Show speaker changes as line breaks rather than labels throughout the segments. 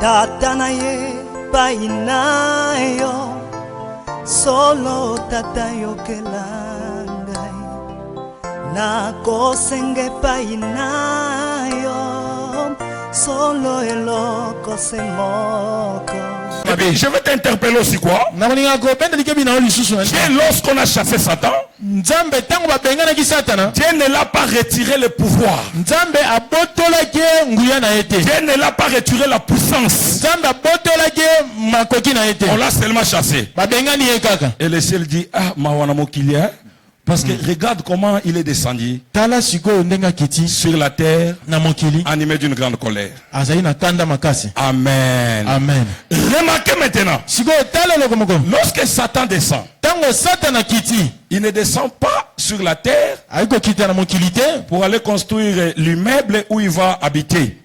tata na ye painayo solo tata yokela ngai na kosenge painayo solo eloko semoko.
Je vais t'interpeller aussi quoi? Dieu, lorsqu'on a chassé Satan, Dieu ne l'a pas retiré le pouvoir. Dieu ne l'a pas retiré la puissance. On l'a seulement chassé. Et le ciel dit, ah, mawanamo qu'il y a. Parce que regarde comment il est descendu sur la terre, animé d'une grande colère. Amen.
Amen.
Remarquez maintenant, lorsque Satan descend, il ne descend pas sur la terre pour aller construire l'immeuble où il va habiter.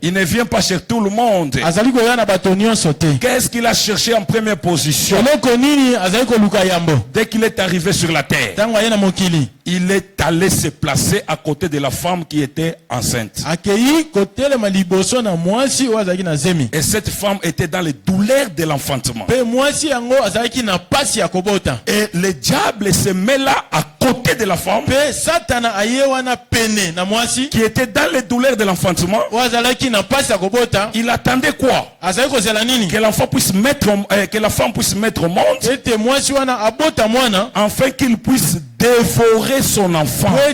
Il ne vient pas chez tout le monde. Qu'est-ce qu'il a cherché en première position? Dès qu'il est arrivé sur la terre, il est allé se placer à côté de la femme qui était enceinte. Et cette femme était dans les douleurs de l'enfantement. Et le diable se met là à côté de la femme qui était dans les douleurs de l'enfantement. Il attendait quoi? Que l'enfant puisse mettre, que la femme puisse mettre au monde, afin qu'il puisse dévorer son enfant. Et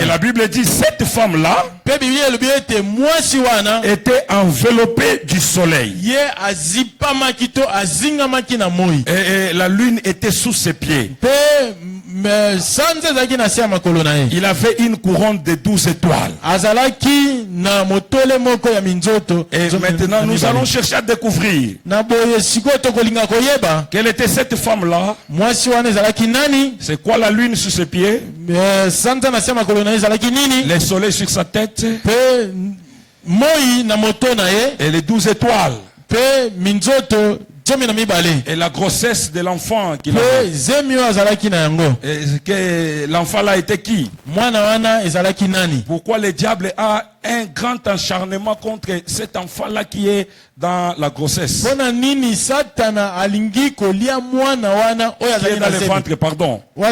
la Bible dit cette femme-là était enveloppée du soleil. Et la lune était sous ses pieds. Il avait une couronne de 12 étoiles. Et maintenant nous allons chercher à découvrir quelle était cette femme-là. C'est quoi la lune sur ses pieds? Le soleil sur sa tête. Et les 12 étoiles. Et la grossesse de l'enfant qu'il avait. Et que l'enfant là était qui? Pourquoi le diable a un grand acharnement contre cet enfant là qui est dans la grossesse? Qui est dans le ventre, pardon. Et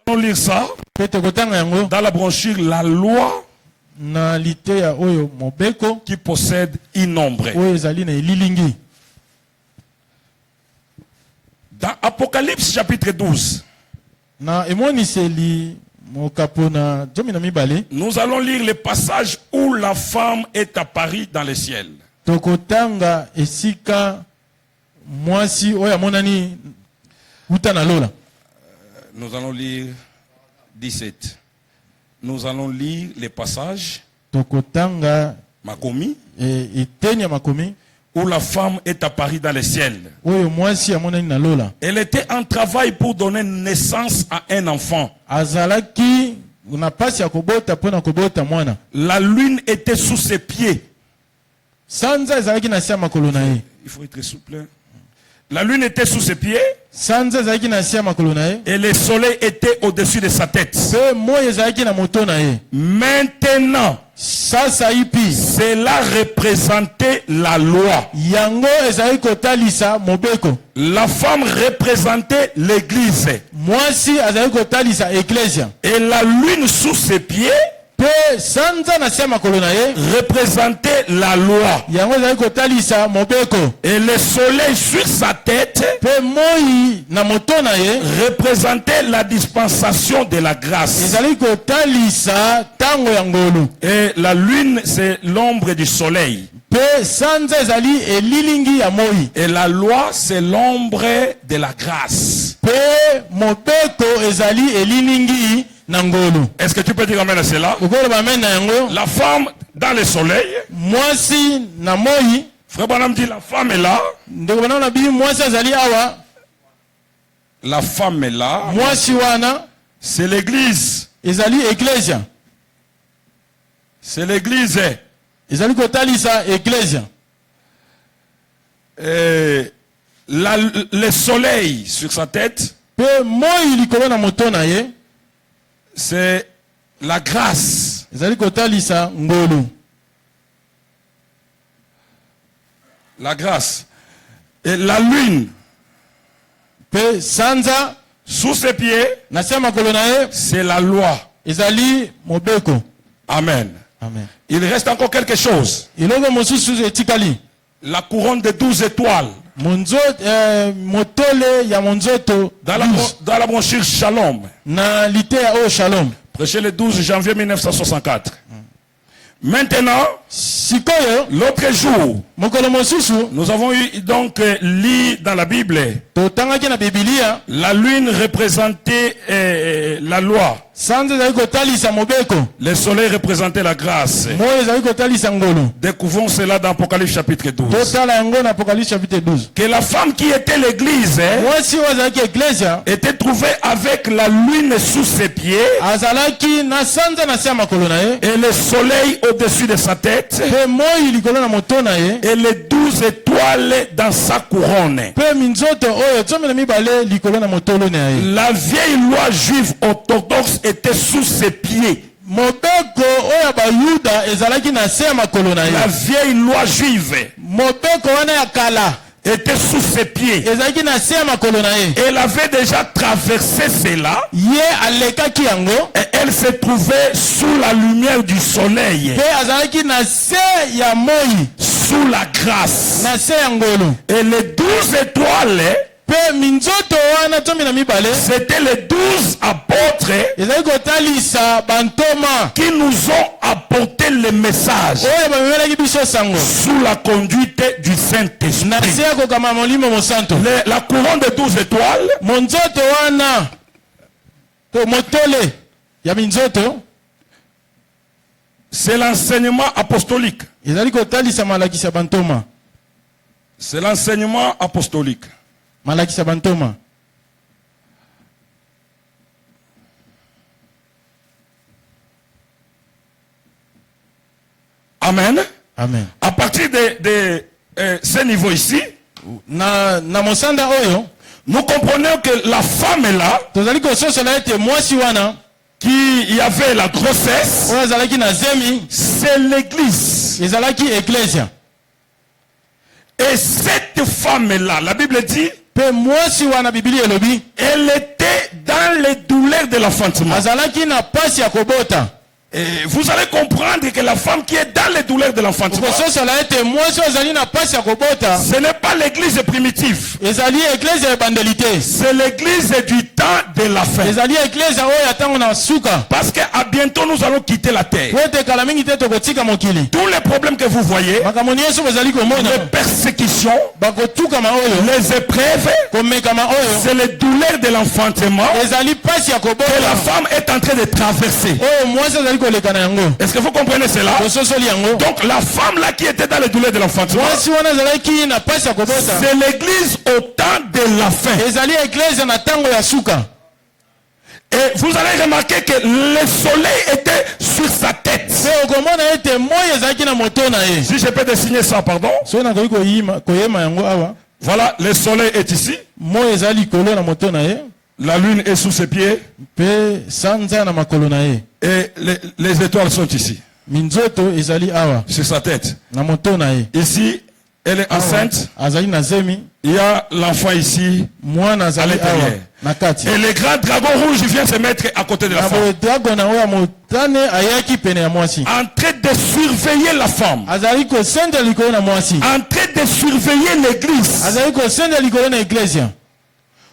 nous allons lire ça dans la brochure La Loi qui possède une ombre. Dans Apocalypse chapitre 12, nous allons lire le passage où la femme est apparue dans le ciel. Nous allons lire 17. Nous allons lire le passage Makomi, où la femme est apparue dans le ciel. Elle était en travail pour donner naissance à un enfant. La lune était sous ses pieds. Il faut être souple. La lune était sous ses pieds. Et le soleil était au-dessus de sa tête. Maintenant, cela représentait la loi. La femme représentait l'église. Et la lune sous ses pieds représentait la loi. Et le soleil sur sa tête représentait la dispensation de la grâce. Et la lune, c'est l'ombre du soleil. Et la loi, c'est l'ombre de la grâce. Est-ce que tu peux dire amen à cela? La femme dans le soleil. Frère Branham dit la femme est là. La femme est là. C'est l'église. C'est l'église. Le soleil sur sa tête, c'est la grâce. La grâce. Et la lune. Sous ses pieds. C'est la loi. Amen.
Amen.
Il reste encore quelque chose. La couronne de 12 étoiles. Dans la brochure Shalom. Prêché le 12 janvier 1964. Maintenant, l'autre jour, nous avons eu donc lu dans la Bible, la lune représentait la loi. Le soleil représentait la grâce. Découvrons cela dans Apocalypse chapitre 12. Que la femme qui était l'église était trouvée avec la lune sous ses pieds et le soleil au-dessus de sa tête et les 12 étoiles dans sa couronne. La vieille loi juive orthodoxe était sous ses pieds. La vieille loi juive était sous ses pieds. Elle avait déjà traversé cela. Et elle se trouvait sous la lumière du soleil. Sous la grâce. Et les 12 étoiles, c'était les 12 apôtres qui nous ont apporté le message sous la conduite du Saint-Esprit. La couronne de 12 étoiles, c'est l'enseignement apostolique. C'est l'enseignement apostolique. Amen.
Amen.
À partir de ce niveau ici, nous comprenons que la femme est là, qui y avait la grossesse, c'est l'église. Et cette femme-là, la Bible dit, elle était dans les douleurs de l'enfantement. Et vous allez comprendre que la femme qui est dans les douleurs de l'enfantement, ce n'est pas l'église primitive. C'est l'église du temps de la fin. Parce qu'à bientôt nous allons quitter la terre. Tous les problèmes que vous voyez, les persécutions, les épreuves, c'est les douleurs de l'enfantement que la femme est en train de traverser. Est-ce que vous comprenez cela? Donc la femme là qui était dans les douleurs de l'enfantement, c'est l'église au temps de la fin. Et vous allez remarquer que le soleil était sur sa tête. Si je peux dessiner ça, pardon. Voilà, le soleil est ici. La lune est sous ses pieds. Et les étoiles sont ici. Sur sa tête. Ici, elle est enceinte. Il y a l'enfant ici à l'intérieur. Et le grand dragon rouge vient se mettre à côté de la femme. En train de surveiller la femme. En train de surveiller l'église.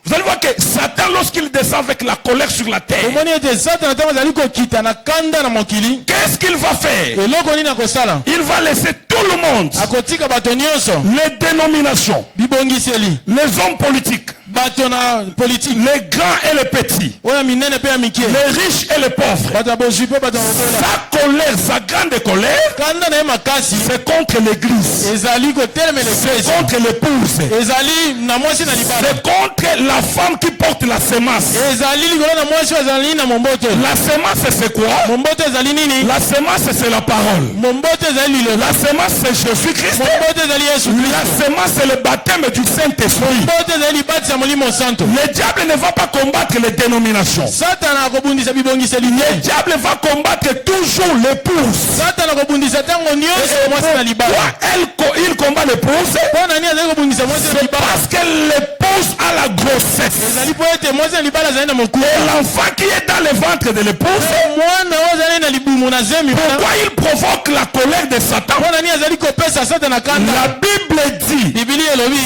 Vous allez voir que Satan, lorsqu'il descend avec la colère sur la terre, qu'est-ce qu'il va faire? Il va laisser tout le monde, les dénominations, les hommes politiques, les grands et les petits, les riches et les pauvres. Sa colère, sa grande colère, c'est contre l'église, c'est contre l'épouse, c'est contre la femme qui porte la semence. La semence c'est quoi? La semence c'est la parole. La semence c'est Jésus-Christ. La semence c'est le baptême du Saint-Esprit. Le diable ne va pas combattre les dénominations. Le diable va combattre toujours l'épouse. Pourquoi il combat l'épouse? C'est parce que l'épouse a la grossesse. Et l'enfant qui est dans le ventre de l'épouse, pourquoi il provoque la colère de Satan? La Bible dit,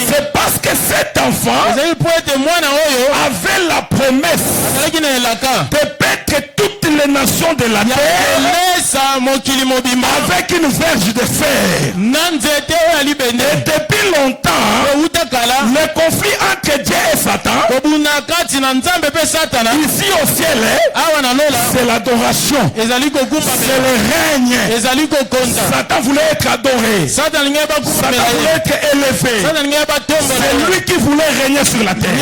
c'est parce que cet enfant avait la promesse de paître toutes les nations de la terre avec une verge de fer. Et depuis longtemps, le conflit entre Dieu et Satan, ici au ciel, c'est l'adoration, c'est le règne. Satan voulait être adoré, Satan voulait être élevé, c'est lui qui voulait régner sur la terre. Et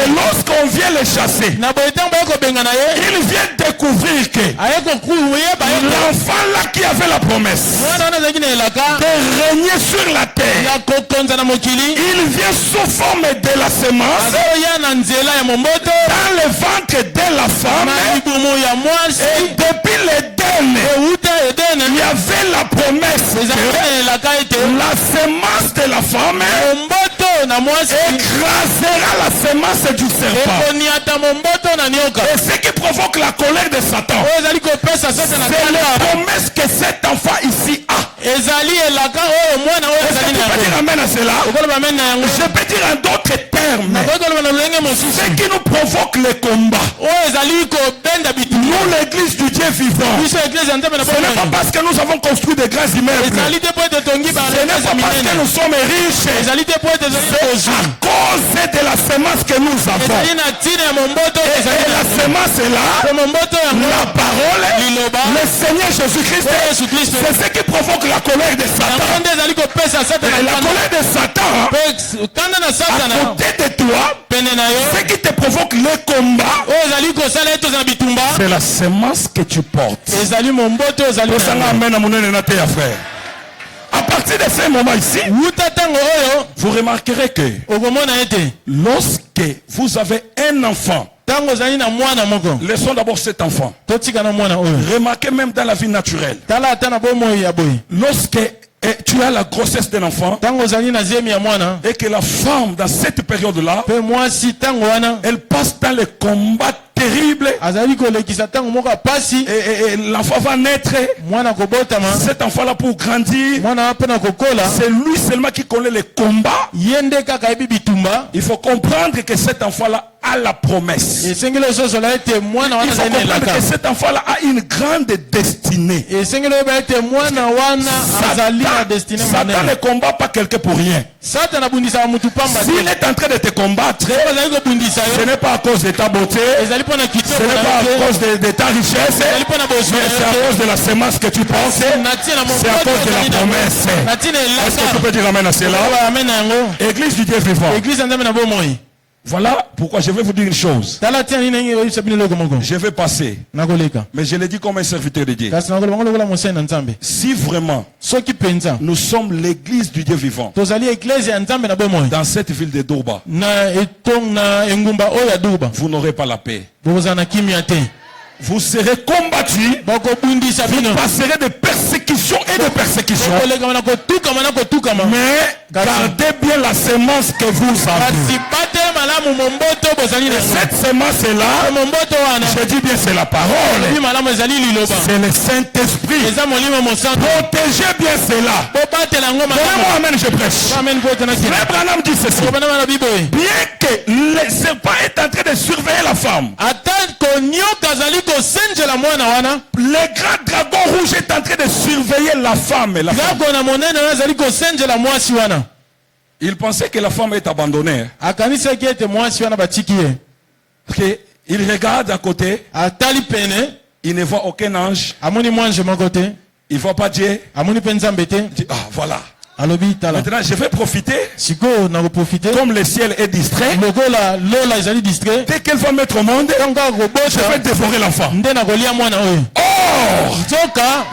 lorsqu'on vient le chasser, il vient découvrir que l'enfant là qui avait la promesse de régner sur la terre, il vient sous forme de la semence dans le ventre de la femme. Et depuis l'Éden, il y avait la promesse que la semence de la femme écrasera la semence du serpent. Et ce qui provoque la colère de Satan, c'est la promesse que cet enfant ici a. Est-ce que tu peux dire amen à cela? Je peux dire en d'autres termes, ce qui nous provoque le combat, nous l'église du Dieu vivant, ce n'est pas parce que nous avons construit des grands immeubles, ce n'est pas parce que nous sommes riches, c'est à cause de la semence que nous avons. Et la semence est là, la parole, le Seigneur Jésus-Christ, c'est ce qui provoque la colère de Satan. Et la colère de Satan, à côté de toi, ce qui te provoque le combat, c'est la semence que tu portes. À partir de ce moment ici, vous remarquerez que lorsque vous avez un enfant, laissons d'abord cet enfant. Remarquez même dans la vie naturelle, lorsque tu as la grossesse d'un enfant et que la femme dans cette période-là, elle passe dans les combats terribles et l'enfant va naître. Cet enfant-là pour grandir, c'est lui seulement qui connaît les combats. Il faut comprendre que cet enfant-là a la promesse. Il faut comprendre que cet enfant-là a une grande destinée. Satan ne combat pas quelqu'un pour rien. S'il est en train de te combattre, ce n'est pas à cause de ta beauté, ce n'est pas à cause de ta richesse, mais c'est à cause de la semence que tu penses, c'est à cause de la promesse. Est-ce que tu peux dire amen à cela? Église du Dieu vivant. Voilà pourquoi je vais vous dire une chose. Je vais passer, mais je l'ai dit comme un serviteur de Dieu. Si vraiment nous sommes l'église du Dieu vivant dans cette ville de Durba, vous n'aurez pas la paix. Vous serez combattus, vous passerez de persécutions et de persécutions. Mais gardez bien la semence que vous avez. Et cette semence est là. Je dis bien, c'est la parole. C'est le Saint-Esprit. Protégez bien cela. Donnez-moi amen, je prêche. Frère Branham dit ceci. Bien que le serpent est en train de surveiller la femme, le grand dragon rouge est en train de surveiller la femme. Il pensait que la femme est abandonnée. Okay. Il regarde à côté. Il ne voit aucun ange. Il ne voit pas Dieu. Il dit, ah voilà. Maintenant, je vais profiter. Comme le ciel est distrait, dès qu'elle va mettre au monde, je vais dévorer l'enfant. Oh, Or,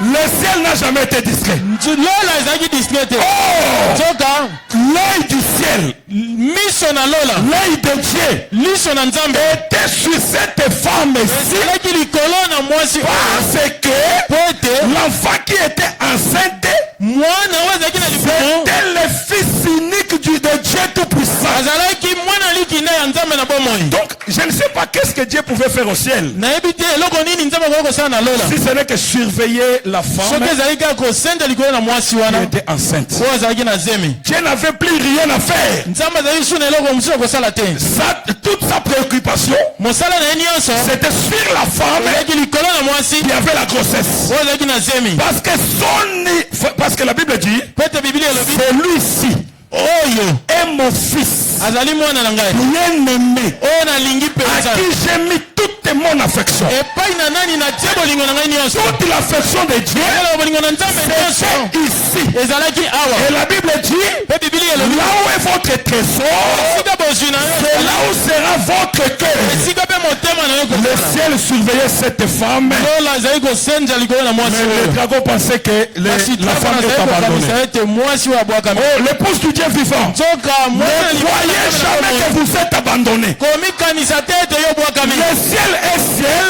le ciel n'a jamais été discret. Or, l'œil du ciel, l'œil de Dieu était sur cette femme-ci parce que l'enfant qui était enceinte c'était le fils unique de Dieu Tout-Puissant. Donc, je ne sais pas qu'est-ce que Dieu pouvait faire au ciel. Si ce n'est que surveiller la femme qui était enceinte. Dieu n'avait plus rien à faire. Toute sa préoccupation, c'était sur la femme qui avait la grossesse. Parce que la Bible dit, celui-ci est mon fils bien-aimé, à qui j'ai mis toute mon affection. Toute l'affection de Dieu, c'est ici. Et la Bible dit, là où est votre trésor, c'est là où sera votre cœur. Le ciel surveillait cette femme, mais le dragon pensait que la femme est abandonnée. Oh, l'épouse du Dieu vivant, ne croyez jamais que vous êtes abandonné. Le ciel est ciel,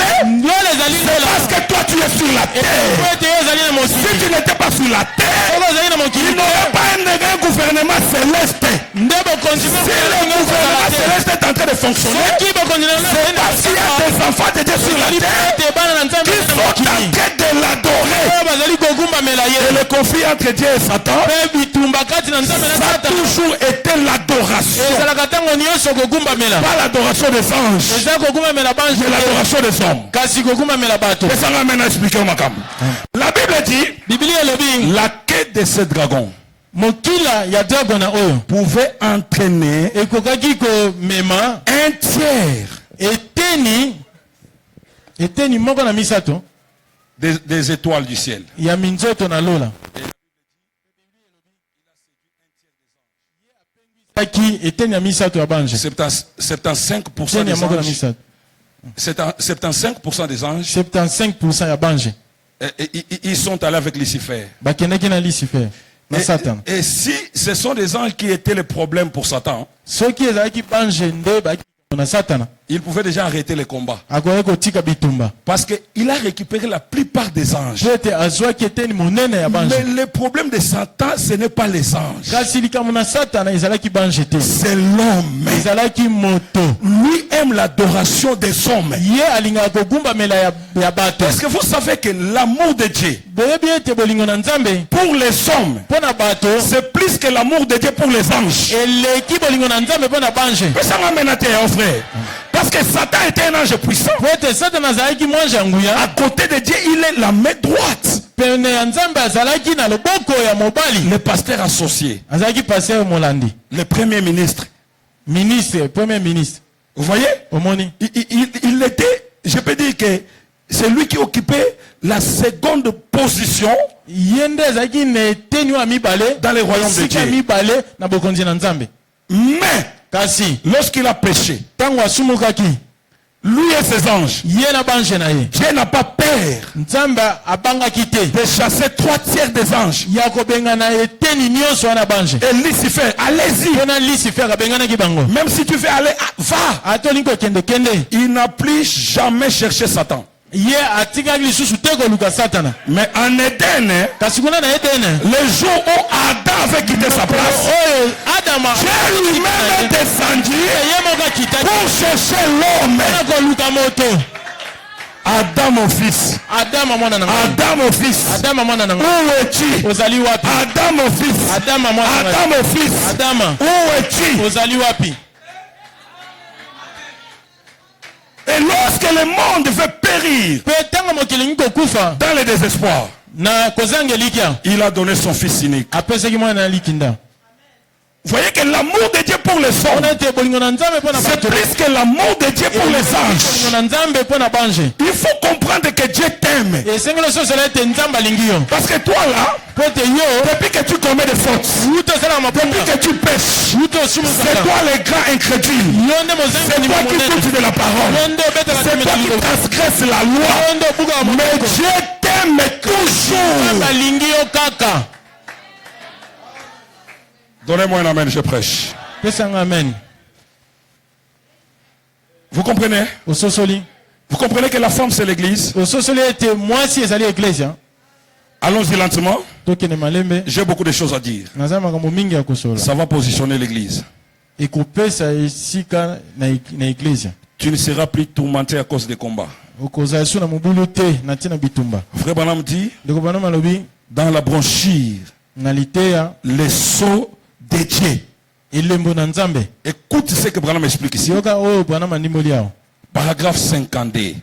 c'est parce que toi tu es sur la terre. Si tu n'étais pas sur la terre, il n'y aurait pas un gouvernement céleste. Si le gouvernement céleste est en train de fonctionner, c'est parce qu'il y a des enfants de Dieu sur la terre qui sont en train de l'adorer. Et le conflit entre Dieu et Satan, ça a toujours été l'adoration. Pas l'adoration des anges, mais l'adoration des hommes. Et ça m'amène à expliquer au Makam. La Bible dit, la quête de ce dragon pouvait entraîner un tiers des étoiles du ciel. C'est 75% des anges. Ils sont allés avec Lucifer. Et si ce sont des anges qui étaient le problème pour Satan, il pouvait déjà arrêter les combats. Parce qu'il a récupéré la plupart des anges. Mais le problème de Satan, ce n'est pas les anges. C'est l'homme. Lui aime l'adoration des hommes. Est-ce que vous savez que l'amour de Dieu pour les hommes, c'est plus que l'amour de Dieu pour les anges? Mais ça m'amène à frère. Parce que Satan était un ange puissant. À côté de Dieu, il est la main droite. Le pasteur associé. Le premier ministre.
Premier ministre.
Vous voyez? Il était, je peux dire que c'est lui qui occupait la seconde position dans les royaumes de Dieu. Mais lorsqu'il a péché, lui et ses anges, Dieu n'a pas peur de chasser 3 tiers des anges. Et Lucifer, allez-y. Même si tu veux aller, va. Il n'a plus jamais cherché Satan. Mais en Éden, le jour où Adam avait quitté sa place, Dieu lui-même est descendu pour chercher l'homme. Adam mon fils. Adam mon fils. Où es-tu? Adam mon fils. Adam mon fils. Où es-tu? Et lorsque le monde veut périr dans le désespoir, il a donné son fils unique. Voyez que l'amour de Dieu pour les hommes, c'est plus que l'amour de Dieu pour les anges. Il faut comprendre que Dieu t'aime. Parce que toi là, depuis que tu commets des fautes, depuis que tu pêches, c'est toi le grand incrédule. C'est toi qui doutes de la parole. C'est toi qui transgresses la loi. Mais Dieu t'aime toujours. Donnez-moi un amen, je prêche.
Amen.
Vous comprenez? Vous comprenez que la femme c'est l'église? Allons-y lentement. J'ai beaucoup de choses à dire. Ça va positionner l'église. Tu ne seras plus tourmenté à cause des combats. Frère Branham dit dans la brochure les sceaux de Dieu. Écoute ce que Branham explique ici. Paragraphe 52.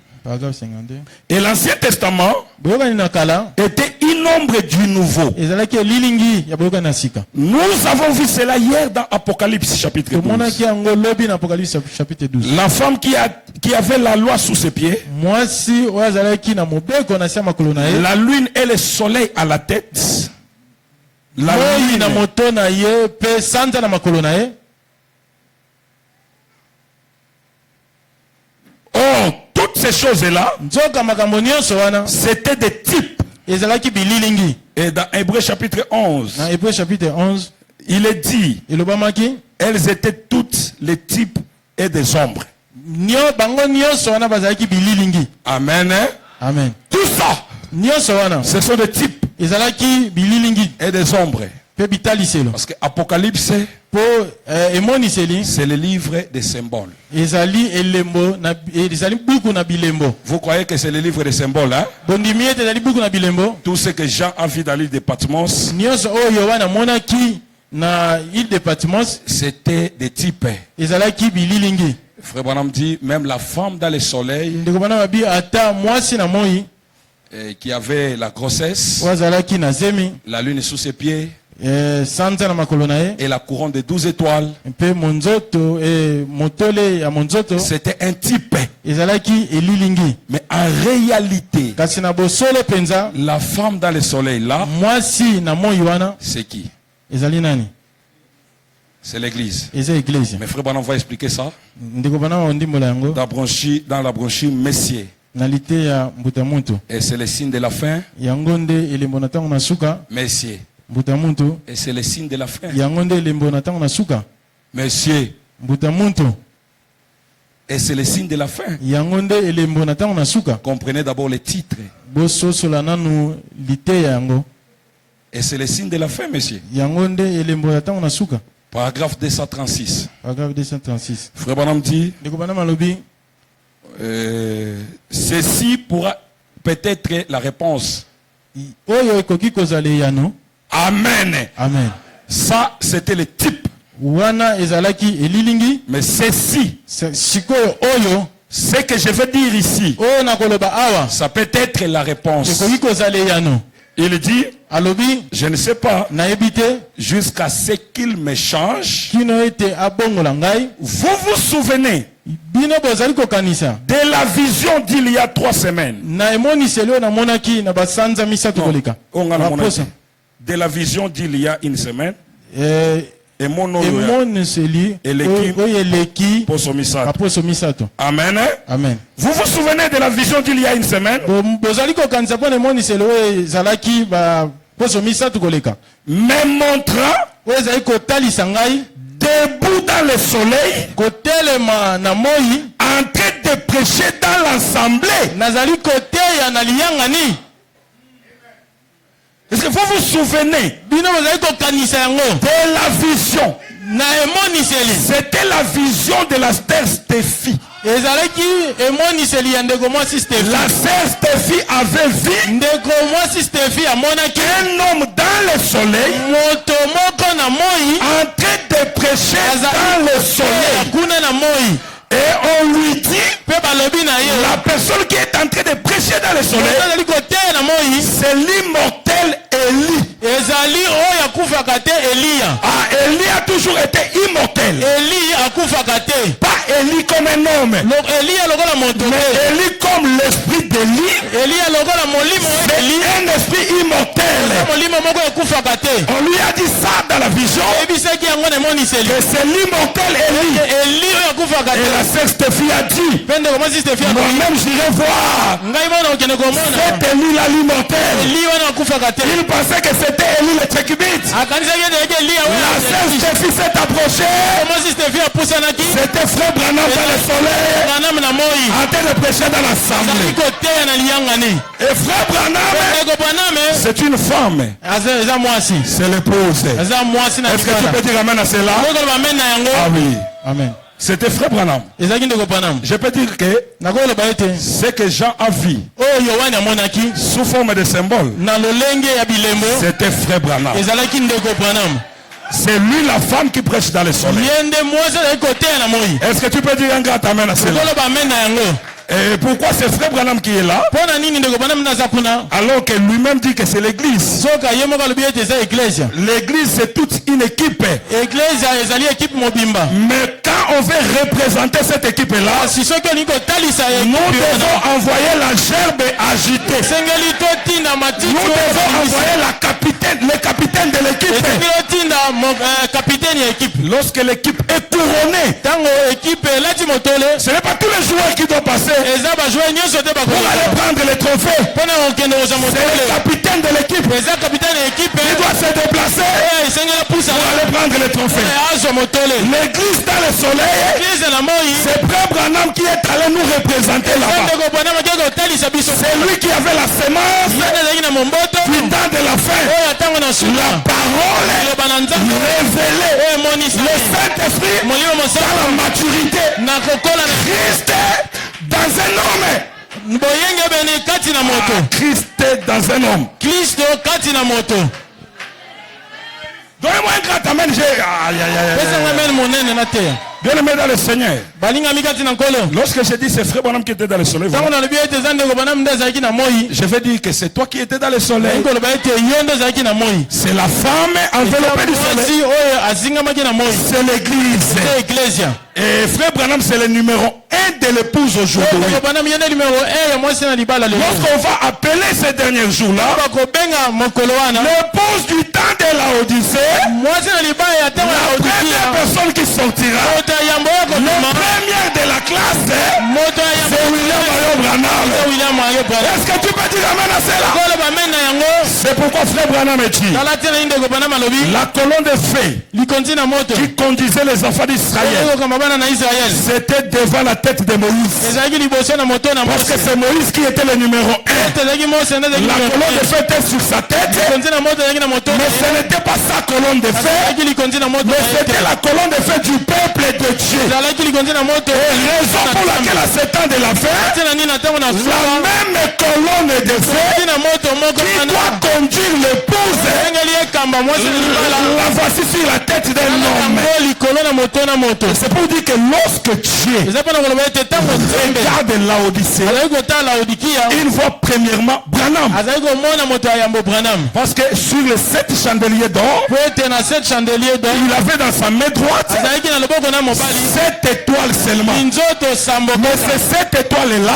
Et l'Ancien Testament était une ombre du Nouveau. Nous avons vu cela hier dans Apocalypse chapitre 12. La femme qui avait la loi sous ses pieds, la lune et le soleil à la tête, la lune, oh, toutes ces choses-là, c'était des types. Et dans Hébreux chapitre 11, il est dit, elles étaient toutes les types et des ombres. Amen.
Amen.
Tout ça, ce sont des types et des ombres. Parce que Apocalypse, c'est le livre des symboles. Vous croyez que c'est le livre des symboles, hein? Tout ce que Jean a vu dans l'île de Patmos, c'était des types. Frère Branham dit, même la femme dans le soleil, qui avait la grossesse, la lune sous ses pieds, et la couronne de 12 étoiles, c'était un type. Mais en réalité, la femme dans le soleil là, c'est qui? C'est l'église. Mais frère Branham va expliquer ça dans la brochure Messier. Et c'est le signe de la fin. Messier. Et c'est le signe de la fin. Messier. Et c'est le signe de la fin. Comprenez d'abord les titres. Et c'est le signe de la fin, monsieur. Paragraphe 236. Frère Branham dit, ceci pourra peut-être la réponse. Amen.
Amen.
Ça, c'était le type. Mais ceci, ce que je veux dire ici, ça peut être la réponse. Il dit, je ne sais pas, jusqu'à ce qu'il me change. Vous vous souvenez de la vision d'il y a 3 semaines? De la vision d'il y a une semaine. Amen.
Amen.
Vous vous souvenez de la vision d'il y a une semaine? Me montrant debout dans le soleil, en train de prêcher dans l'assemblée. Est-ce que vous vous souvenez de la vision? C'était la vision de la sœur Stéphi. La sœur Stéphi avait vu un homme dans le soleil en train de prêcher dans le soleil. Et on lui dit, la personne qui est en train de prêcher dans le soleil, c'est l'immortel Élie. Élie a toujours été immortel. Pas Élie comme un homme, mais Élie comme l'esprit d'Élie. C'est un esprit immortel. On lui a dit ça dans la vision, que c'est l'immortel Élie. Et la sexte fille a dit, moi-même j'irai voir cet Élie là, l'immortel. Il pensait que c'était Élie le Tchekibite. La sexte fille s'est approchée. C'était frère Branham dans le soleil, en train de prêcher dans l'assemblée. Et frère Branham, c'est une femme. C'est l'épouse. Est-ce que tu peux dire amen à cela? Ah oui.
Amen.
C'était frère Branham. Je peux dire que ce que Jean a vu sous forme de symbole, c'était frère Branham. C'est lui la femme qui prêche dans le soleil. Est-ce que tu peux dire un grand amen à cela? Et pourquoi c'est frère Branham qui est là? Alors que lui-même dit que c'est l'église. L'église c'est toute une équipe. Mais quand on veut représenter cette équipe-là, nous devons envoyer la gerbe agitée. Nous devons envoyer le capitaine de l'équipe. Lorsque l'équipe est couronnée, ce n'est pas tous les joueurs qui doivent passer pour aller prendre les trophées. C'est le capitaine de l'équipe. Il doit se déplacer pour aller prendre les trophées. L'église dans le soleil, c'est frère Branham qui est allé nous représenter là-bas. C'est lui qui avait la semence du temps de la fin. La parole révélée. Le Saint-Esprit dans la maturité. Christ dans un homme. Christ dans un homme. Donnez-moi un grand amen. Bien aimé dans le Seigneur. Lorsque je dis c'est frère Branham qui était dans le soleil, je vais dire que c'est toi qui étais dans le soleil. C'est la femme enveloppée du soleil. C'est l'église. Et frère Branham c'est le numéro 1 de l'épouse aujourd'hui. Lorsqu'on va appeler ces derniers jours-là l'épouse du temps de la Odyssée, la première personne qui sortira, le premier de la classe, c'est William Mario Branham. Est-ce que tu peux dire amen à cela? C'est pourquoi frère Branham dit la colonne de feu qui conduisait les enfants d'Israël, c'était devant la tête de Moïse. Parce que c'est Moïse qui était le numéro 1. La colonne de feu était sur sa tête, mais ce n'était pas sa colonne de feu, mais c'était la colonne de feu du peuple de Dieu. Et raison pour laquelle à ce temps de la fin, la même colonne de feu qui doit conduire l'épouse, la voici sur la tête d'un homme. C'est pour dire que lorsque Dieu regarde Laodicée, il voit premièrement Branham. Parce que sur les 7 chandeliers d'or, il avait dans sa main droite 7 étoiles seulement. Mais ces 7 étoiles-là,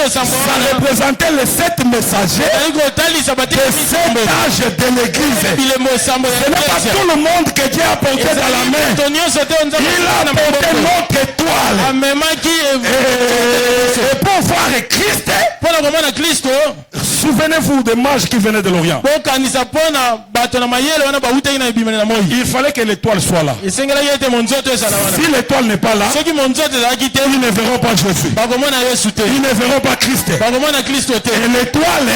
ça représentait les 7 messagers des 7 âges de l'église. Ce n'est pas tout le monde que Dieu a porté dans la main. Il a porté notre étoile. Et pour voir Christ, souvenez-vous des mages qui venaient de l'Orient. Il fallait que l'étoile soit là. Si l'étoile n'est pas là, ils ne verront pas Jésus. Ils ne verront pas Christ. Et l'étoile,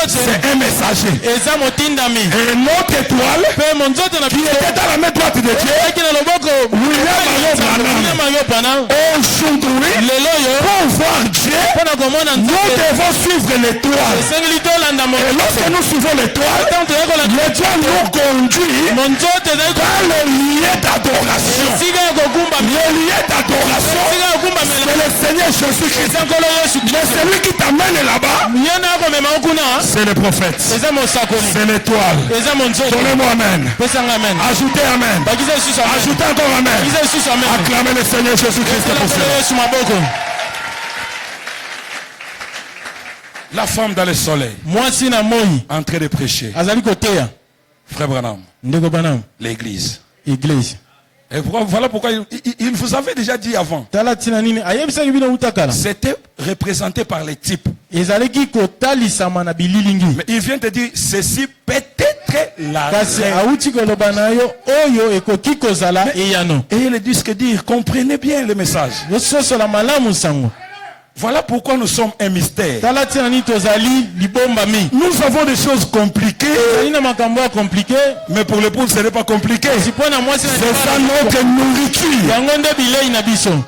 c'est un messager. Et notre étoile, qui était dans la main droite de Dieu, William Mario Branham, aujourd'hui, pour voir Dieu, devons suivre l'étoile. Et lorsque nous suivons l'étoile nous conduit dans le lieu d'adoration. Le lieu d'adoration, c'est le Seigneur Jésus-Christ. Mais celui qui t'amène là-bas, c'est le prophète. C'est l'étoile. Donnez-moi amen. Ajoutez amen. Ajoutez encore amen. Acclamez le Seigneur Jésus-Christ pour cela. La femme dans le soleil, en train de prêcher. Frère Branham, l'église. Et voilà pourquoi il vous avait déjà dit avant. C'était représenté par les types. Mais il vient de dire ceci peut-être la et il dit ce que dire. Comprenez bien le message. Voilà pourquoi nous sommes un mystère. Nous avons des choses compliquées. Mais pour l'épouse, ce n'est pas compliqué. C'est ça notre nourriture.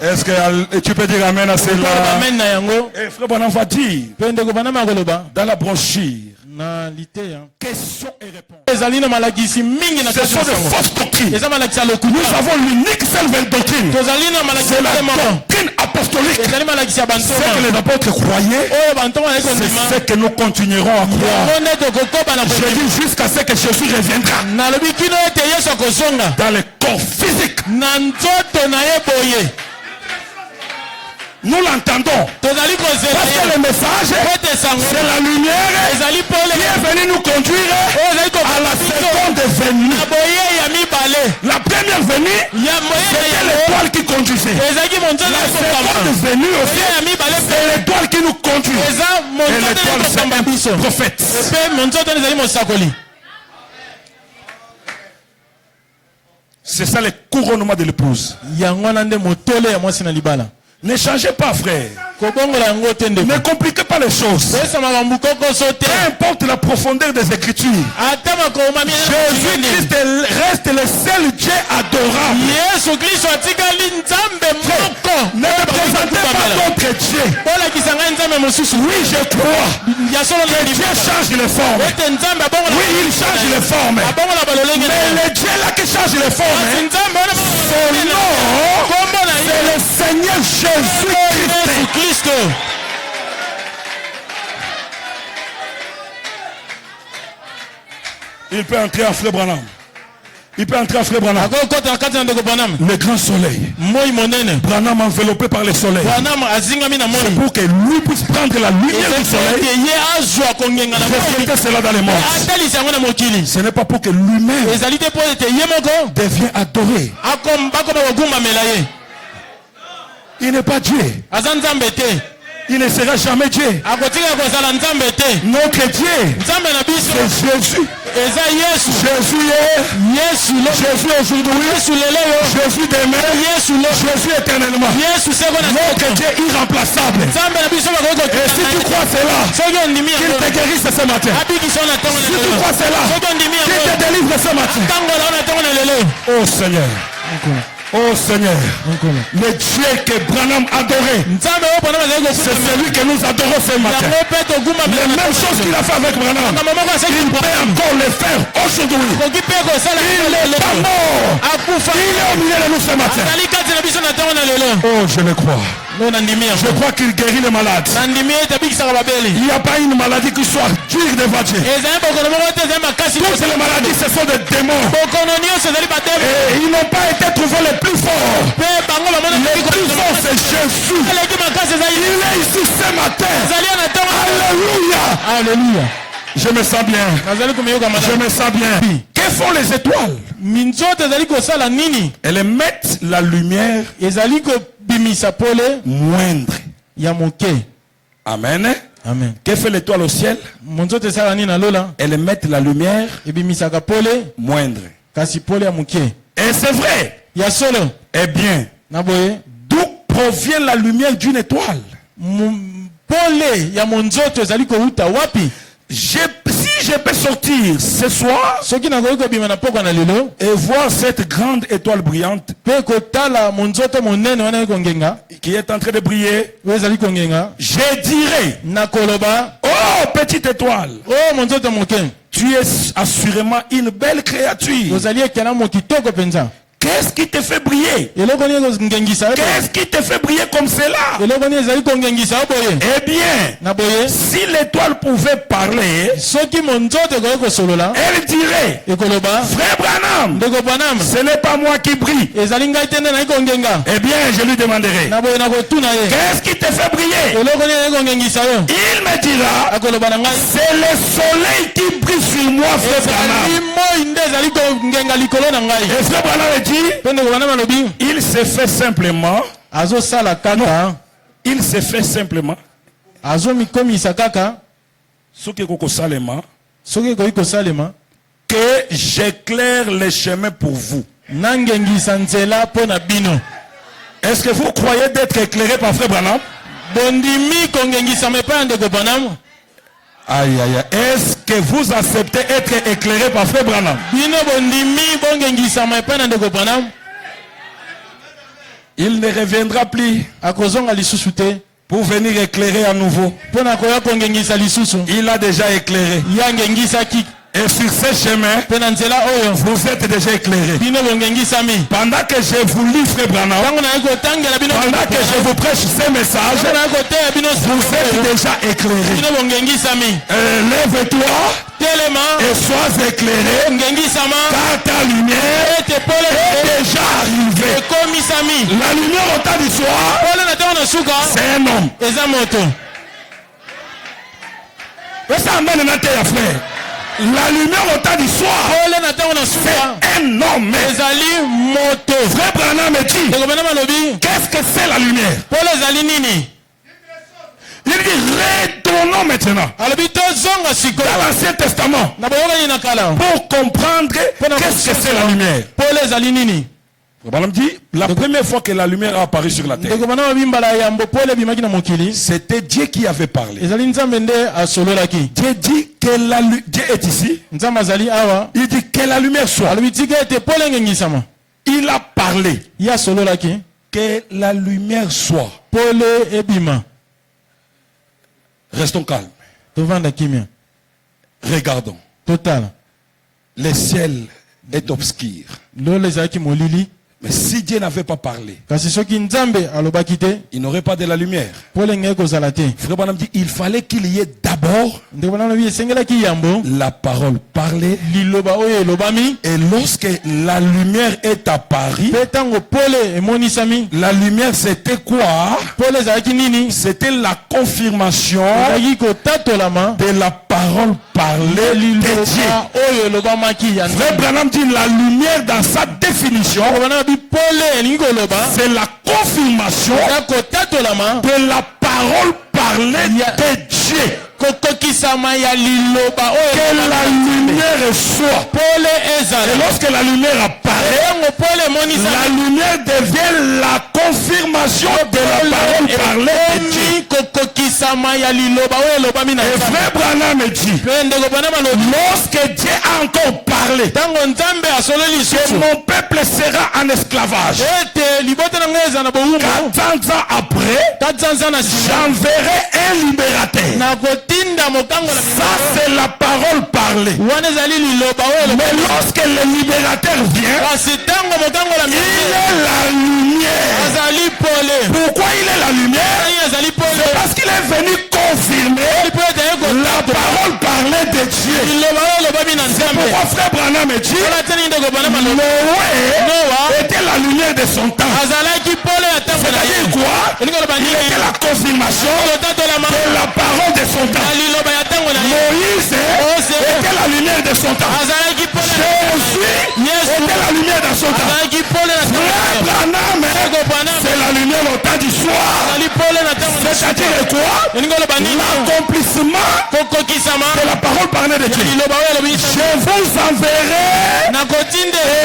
Est-ce que tu peux dire amen à cela? Et frère Bonham va dire dans la brochure. Questions et réponses. Ce sont de fausses doctrines. Nous avons l'unique seule doctrine. C'est la doctrine apostolique. C'est que les apôtres croyaient. C'est ce que nous continuerons à croire. Je dis jusqu'à ce que Jésus reviendra. Dans le corps physique. Nous l'entendons. Parce que le message, c'est la lumière qui est venue nous conduire à la seconde venue. La première venue, c'était l'étoile qui conduisait. La seconde venue aussi, c'est l'étoile qui nous conduit. Et l'étoile, c'est un prophète. C'est ça le couronnement de l'épouse. Ne changez pas, frère. Ne compliquez pas les choses. Peu importe la profondeur des Écritures. Jésus-Christ reste le seul Dieu adorable. Ne représentez pas d'autres dieux. Oui, je crois que Dieu change les formes. Oui, il change les formes. Mais le Dieu là qui change les formes, son nom, c'est le Seigneur Jésus-Christ. Il peut entrer en frère Branham. Il peut entrer en frère Branham. Le grand soleil. Branham enveloppé par le soleil. C'est pour que lui puisse prendre la lumière du soleil. Refléter cela dans les mondes. Ce n'est pas pour que lui-même devienne adoré. Il n'est pas Dieu. Il ne sera jamais Dieu. Notre Dieu, c'est Jésus. Jésus est. Jésus aujourd'hui. Jésus demain. Jésus éternellement. Notre Dieu irremplaçable. Et si tu crois cela, qu'il te guérisse ce matin. Si tu crois cela, qu'il te délivre ce matin. Oh Seigneur. Oh Seigneur, le Dieu que Branham adorait, c'est celui que nous adorons ce matin. Les mêmes choses qu'il a fait avec Branham, il peut encore le faire aujourd'hui. Il n'est pas mort. Il est au milieu de nous ce matin. Oh, je le crois. Je crois qu'il guérit les malades. Il n'y a pas une maladie qui soit dure devant Dieu. Toutes les maladies, ce sont des démons. Et ils n'ont pas été trouvés les plus forts. Les plus forts, c'est Jésus. Il est ici ce matin. Alléluia. Alléluia. Je me sens bien. Je me sens bien. Que font les étoiles? Elles mettent la lumière moindre. Amen. Amen. Que fait l'étoile au ciel? Elles mettent la lumière moindre. Et c'est vrai. Eh bien, d'où provient la lumière d'une étoile? Si je je peux sortir ce soir et voir cette grande étoile brillante qui est en train de briller, je dirais, oh petite étoile, tu es assurément une belle créature. Qu'est-ce qui te fait briller? Qu'est-ce qui te fait briller comme cela? Eh bien, si l'étoile pouvait parler, elle dirait, frère Branham, ce n'est pas moi qui brille. Eh bien, je lui demanderai, qu'est-ce qui te fait briller? Il me dira, c'est le soleil qui brille sur moi, frère Branham. Et frère Branham dit, il se fait simplement. Non, il se fait simplement. Que j'éclaire les chemins pour vous. Est-ce que vous croyez d'être éclairé par frère Branham? Aïe, aïe, aïe. Est-ce que vous acceptez être éclairé par frère Branham? Il ne reviendra plus pour venir éclairer à nouveau. Il a déjà éclairé. Et sur ce chemin, vous êtes déjà éclairé. Pendant que je vous lis, frère Branham, pendant que je vous prêche ces messages, vous êtes déjà éclairé. Lève-toi et sois éclairé, car ta lumière est déjà arrivée. La lumière au temps du soir, c'est un homme. Frère. La lumière au temps du soir, c'est un homme. Frère Branham me dit, qu'est-ce que c'est la lumière? Il dit, retournons maintenant dans l'Ancien Testament pour comprendre qu'est-ce que c'est la lumière. Branham dit, la première fois que la lumière a apparu sur la terre, c'était Dieu qui avait parlé. Dieu dit que Dieu est ici. Il dit que la lumière soit. Il a parlé que la lumière soit. Restons calmes. Regardons. Le ciel est obscur. Mais si Dieu n'avait pas parlé, il n'aurait pas de la lumière. Frère Branham dit, il fallait qu'il y ait d'abord la parole parlée. Et lorsque la lumière est apparue, la lumière c'était quoi? C'était la confirmation de la parole parlée de Dieu. Frère Branham dit, la lumière dans sa définition, c'est la confirmation de la parole parlée de Dieu. Que la lumière soit. Et lorsque la lumière apparaît, la lumière devient la confirmation de la parole parlée de Dieu. Et frère Branham me dit, lorsque Dieu a encore parlé que mon peuple sera en esclavage, 400 ans après, j'enverrai un libérateur. Ça c'est la parole parlée. Mais lorsque le libérateur vient, il est la lumière. Pourquoi il est la lumière? C'est parce qu'il est venu confirmer la parole parlée de Dieu. C'est pourquoi frère Branham me dit, Noé était la lumière de son temps. C'est-à-dire quoi? Il était la confirmation de la parole de son temps. Moïse était la lumière de son temps. Jésus était la lumière de son temps. Frère Branham, c'est la lumière au temps du soir. C'est-à-dire quoi? L'accomplissement de la parole parlée de Dieu. Je vous enverrai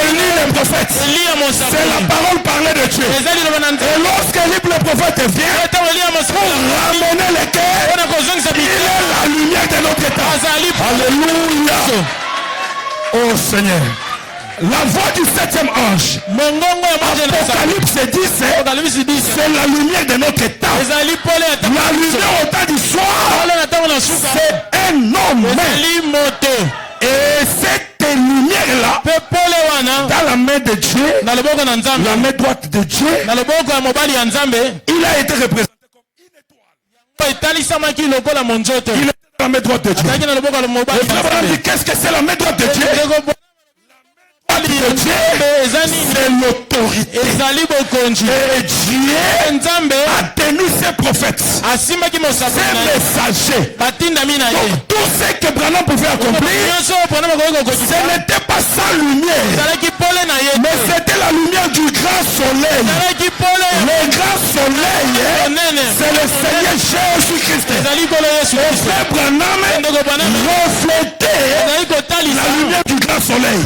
Élie le prophète, c'est la parole parlée de Dieu. Et lorsque le prophète vient pour ramener les cœurs, il est la lumière de notre état. Alléluia. Oh Seigneur. La voix du 7e ange. Apocalypse 10, c'est la lumière de notre état. La lumière au temps du soir, c'est un homme. Et cette lumière-là, dans la main de Dieu, la main droite de Dieu, il a été représenté comme une étoile. Il est dans la main droite de Dieu. Le frère Branham dit, qu'est-ce que c'est la main droite de Dieu? C'est l'autorité. Et Dieu a tenu ses prophètes, ses messagers. Donc tout ce que Branham pouvait accomplir, ce n'était pas sa lumière, mais c'était la lumière du grand soleil. Le grand soleil, c'est le Seigneur Jésus-Christ. Le frère Branham reflétait la lumière du grand soleil.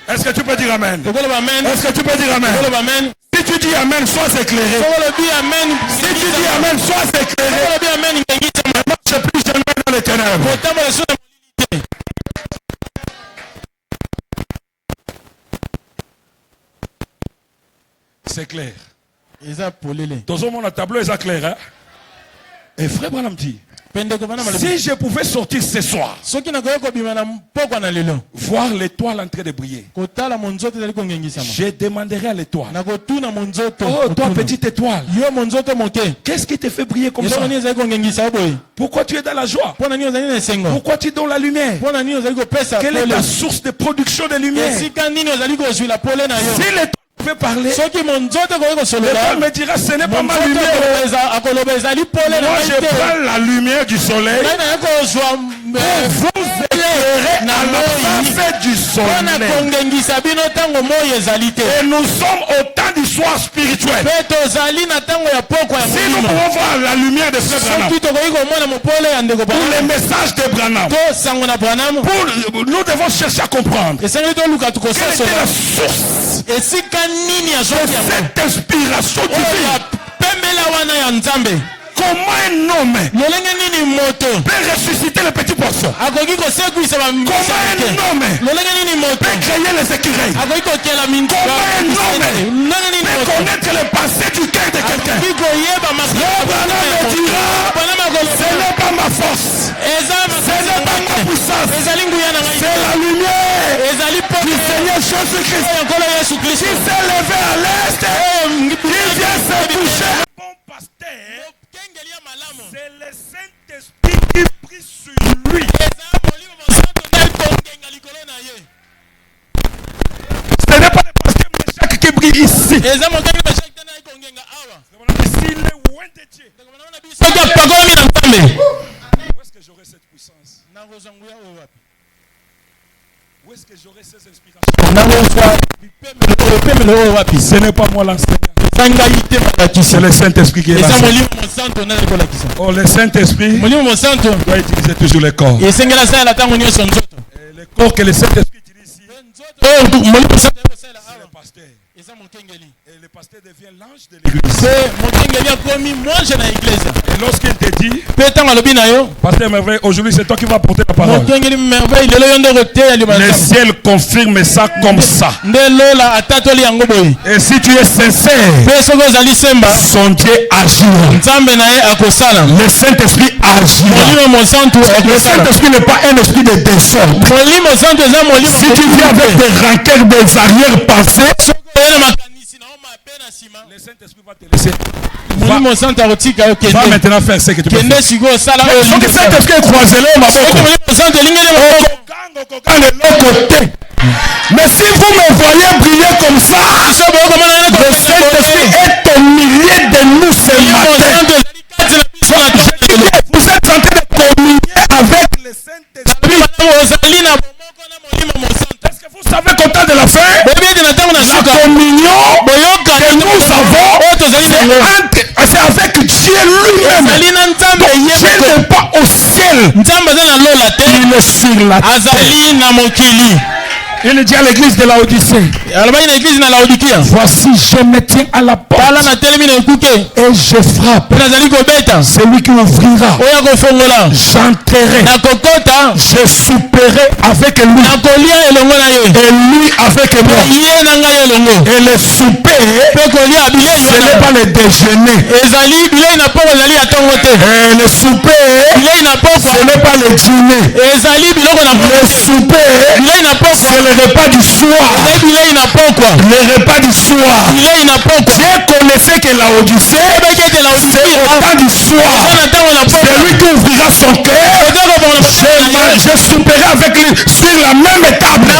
Est-ce que tu peux dire amen? Est-ce que tu peux dire amen? Si tu dis amen, sois éclairé. Si tu dis amen, sois éclairé. Ne marche plus jamais dans les ténèbres. C'est clair. Dans mon tableau, c'est clair. Hein? Et frère Branham dit, si je pouvais sortir ce soir, voir l'étoile en train de briller, je demanderai à l'étoile, oh toi petite étoile, qu'est-ce qui te fait briller comme ça? Pourquoi tu es dans la joie? Pourquoi tu es dans la lumière? Quelle est ta source de production de lumière? Si l'étoile peut parler, l'étoile me dira, ce n'est pas ma lumière. Moi je prends la lumière du soleil pour vous éclairer à l'absence du soleil. Et nous sommes au temps du soir spirituel. Si nous pouvons voir la lumière de Frère Branham, pour les messages de Branham, nous devons chercher à comprendre quelle était la source de cette inspiration divine. Comment un homme peut ressusciter les petits poissons? Comment un homme peut créer les écureuils? Comment un homme peut connaître le passé du cœur de quelqu'un? Le Branham me dira, ce n'est pas ma force, ce n'est pas ma puissance, c'est la lumière du Seigneur Jésus-Christ qui s'est levé à l'est, qui vient se toucher. Bon pasteur, c'est le Saint-Esprit qui prie sur lui. Ce n'est pas le pasteur Meshach qui brille ici. S'il est loin de Dieu, où est-ce que j'aurai cette puissance? Où est-ce que j'aurai ces inspirations? Ce n'est pas moi l'enseignant. C'est le Saint-Esprit qui est là. Oh, le Saint-Esprit doit utiliser toujours le corps. Et le corps que le Saint-Esprit utilise ici, c'est le pasteur. Et le pasteur devient l'ange de l'église. Et lorsqu'il te dit, pasteur merveille, aujourd'hui c'est toi qui vas porter la parole. Le ciel confirme ça comme ça. Et si tu es sincère, son Dieu agit. Le Saint-Esprit agit. Le Saint-Esprit n'est pas un esprit de désordre. Si tu vis avec des rancœurs, des arrière-pensées, le Saint-Esprit va te laisser. Va maintenant faire ce que tu peux faire. Donc le Saint-Esprit est croisé là, mais si vous me voyez briller comme ça, le Saint-Esprit est au milieu de nous ce matin. Vous êtes en train de communier avec le Saint-Esprit. Est-ce que vous savez qu'au temps de la fin, la communion que nous avons, c'est avec Dieu lui-même. Donc Dieu n'est pas au ciel, il est sur la terre. Il dit à l'église de Laodicée, voici je me tiens à la porte et je frappe. Celui qui ouvrira, j'entrerai, je souperai avec lui et lui avec moi. Et le souper, ce n'est pas le déjeuner. Et le souper, ce n'est pas le dîner. Le souper, c'est le repas du soir. Le repas du soir. Dieu connaissait que la Odyssée, c'est au temps du soir. Celui qui ouvrira son cœur, je souperai avec lui sur la même table. Et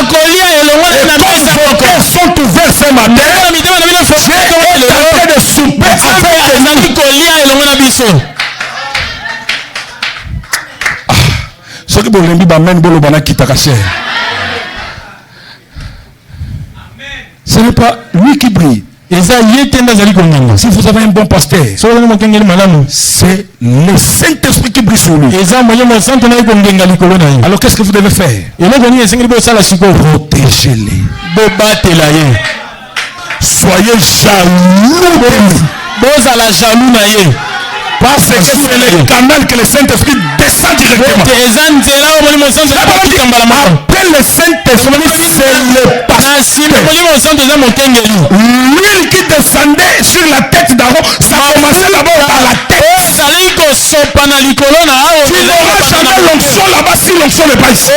quand vos cœurs sont ouverts ce matin, Dieu est en train de souper avec nous. Ce qui bolembi bamen bolo bana kitakase. Ce n'est pas lui qui brille. Si vous avez un bon pasteur, c'est le Saint-Esprit qui brille sur lui. Alors qu'est-ce que vous devez faire? Protégez-les. Soyez jaloux. Parce que c'est le canal que le Saint-Esprit descend directement. Après le Saint-Esprit, c'est le pasteur. L'huile qui descendait sur la tête d'Aaron, ça commençait d'abord par la tête. Tu n'auras jamais l'onction là-bas si l'onction n'est pas ici.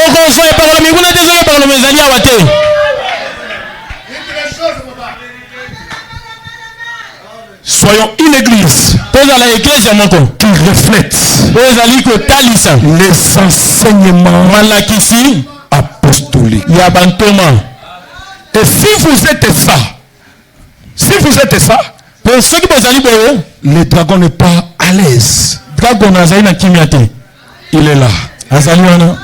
Soyons une église qui reflète les enseignements apostoliques. Et si vous êtes ça, le dragon n'est pas à l'aise. Il est là.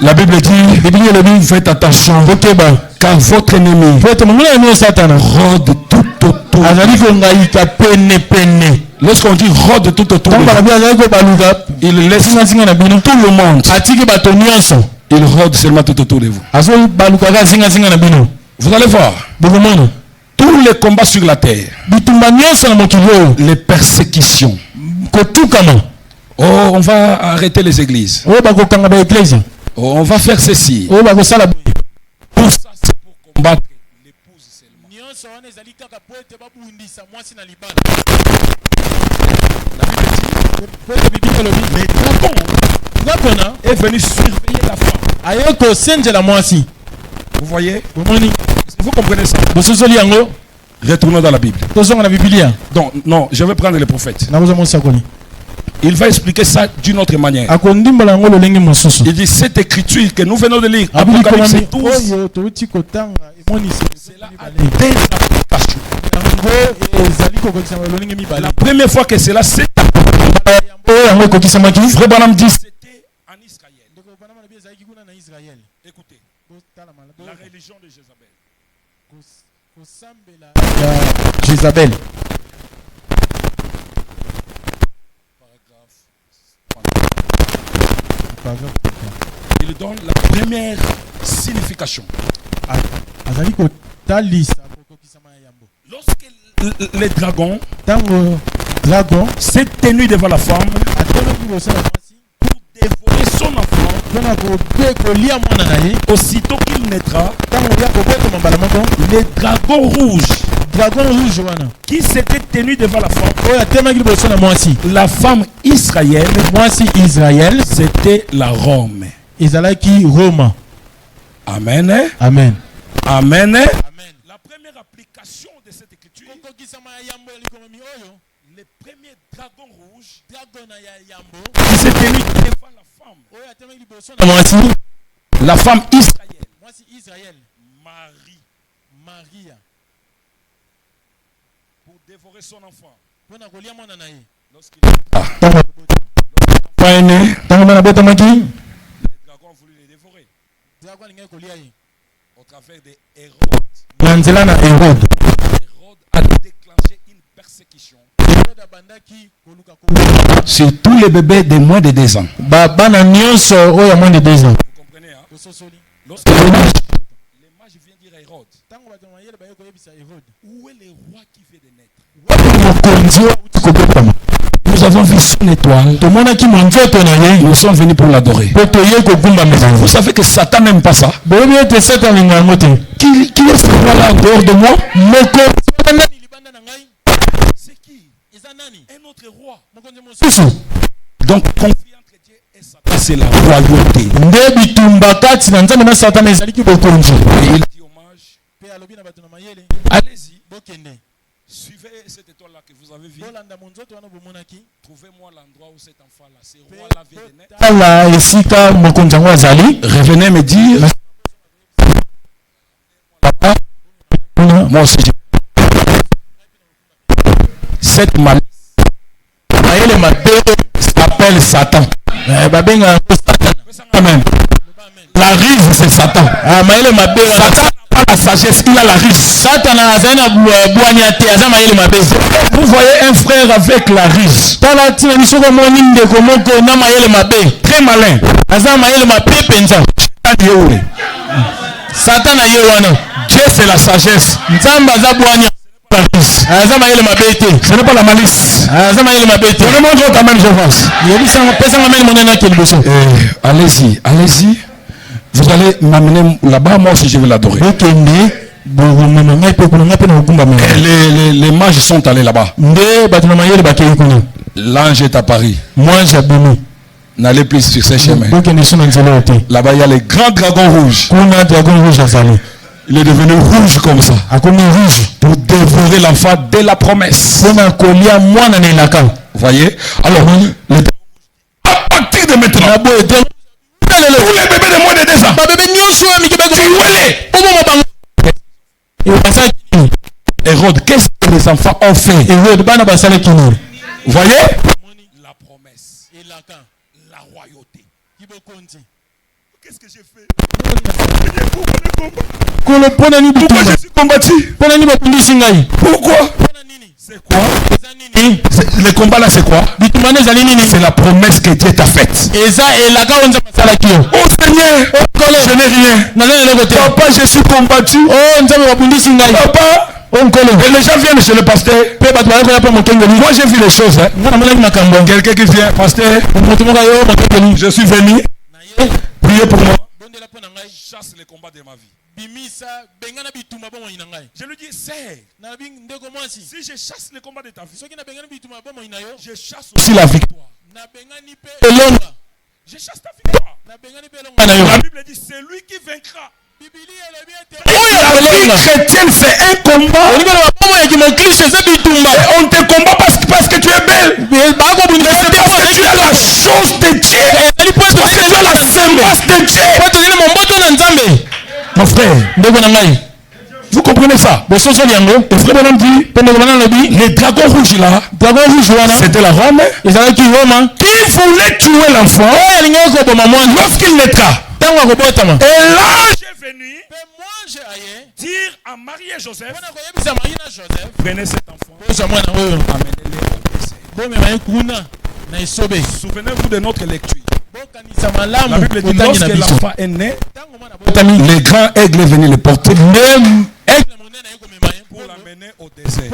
La Bible dit, faites attention, car votre ennemi rôde tout autour. Lorsqu'on dit rôde tout autour, il laisse tout le monde. Il rôde seulement tout autour de vous. Vous allez voir. Tous les combats sur la terre, les persécutions. Oh, on va arrêter les églises. Oh, on va faire ceci. Tout ça, c'est pour combattre l'épouse seulement. Le dragon est venu surveiller la femme. Vous voyez? Vous comprenez ça? Retournons dans la Bible. Donc, non, je vais prendre les prophètes. Il va expliquer ça d'une autre manière. Il dit cette écriture que nous venons de lire, Apocalypse 12, c'est là à désinterprétation. La première fois que cela s'est Frère Branham dit c'était en Israël. Écoutez, la religion de Jézabel. Il donne la première signification. Lorsque le dragon s'est tenu devant la femme pour dévorer son enfant, aussitôt qu'il naîtra, le dragon rouge qui s'était tenu devant la femme Israël, c'était la Rome. Amen.
Amen.
Amen. La première application de cette écriture, le premier dragon rouge qui s'est tenu devant la femme Israël, Marie, pour dévorer son enfant. Lorsqu'il est né, le dragon a voulu les dévorer au travers de Hérode. Hérode a déclenché une persécution sur tous les bébés de moins de 2 ans. Vous comprenez, hein? Lorsque les mages viennent dire Où est le roi qui vient de naître? Nous avons vu son étoile. Nous sommes venus pour l'adorer. Vous savez que Satan n'aime pas ça. Qui est ce roi là en dehors de moi? C'est qui? Un autre roi. Donc conflit entre Dieu et Satan, c'est la royauté. Et il dit hommage. Allez-y. Suivez cette étoile-là que vous avez vue. Trouvez-moi l'endroit où cet enfant-là, ce roi-là vient de naître. Revenez me dire. Papa, moi aussi cette malice s'appelle Satan. Amen. La ruse c'est Satan. Satan n'a pas la sagesse, il a la ruse. Vous voyez un frère avec la ruse. Très malin. Satan Dieu c'est la sagesse. Ce n'est pas la malice. Donne-moi quand même, je pense. Allez-y, allez-y. Vous allez m'amener là-bas, moi aussi je vais l'adorer. Les mages sont allés là-bas. L'ange est à Paris. N'allez plus sur ces chemins. Là-bas il y a les grands dragons rouges. Il est devenu rouge comme ça. Pour dévorer l'enfant dès la promesse. Vous voyez? Alors, à partir de maintenant, tous les bébés de moins de 2 ans, Hérode, qu'est-ce que les enfants ont fait? Vous voyez? La promesse, la royauté. Qu'est-ce que j'ai fait? Pourquoi je suis combattu? Pourquoi? C'est quoi? Le combat là c'est quoi? C'est la promesse que Dieu t'a faite. Oh Seigneur, je n'ai rien. Papa, je suis combattu. Papa, et les gens viennent chez le pasteur. Moi j'ai vu les choses. Quelqu'un qui vient, pasteur, je suis venu. Priez pour moi. Chasse les combats de ma vie. Je lui dis, c'est si je chasse les combats de ta vie, je chasse aussi la victoire. Je chasse ta victoire. La Bible dit, c'est lui qui vaincra. La vie chrétienne, c'est un combat. Et on te combat parce que tu es belle. Mais parce que tu as la chose de Dieu. Parce que tu as la semence de Dieu. Mon frère, vous comprenez ça? Le frère Bonhomme dit, les dragons rouges là, c'était la Rome qui voulait tuer l'enfant lorsqu'il naîtra. Et l'ange est venu dire à Marie et Joseph, prenez cet enfant, amenez-le. Souvenez-vous de notre lecture. La Bible dit, lorsque l'enfant est né, les grands aigles venaient le porter pour l'amener au désert.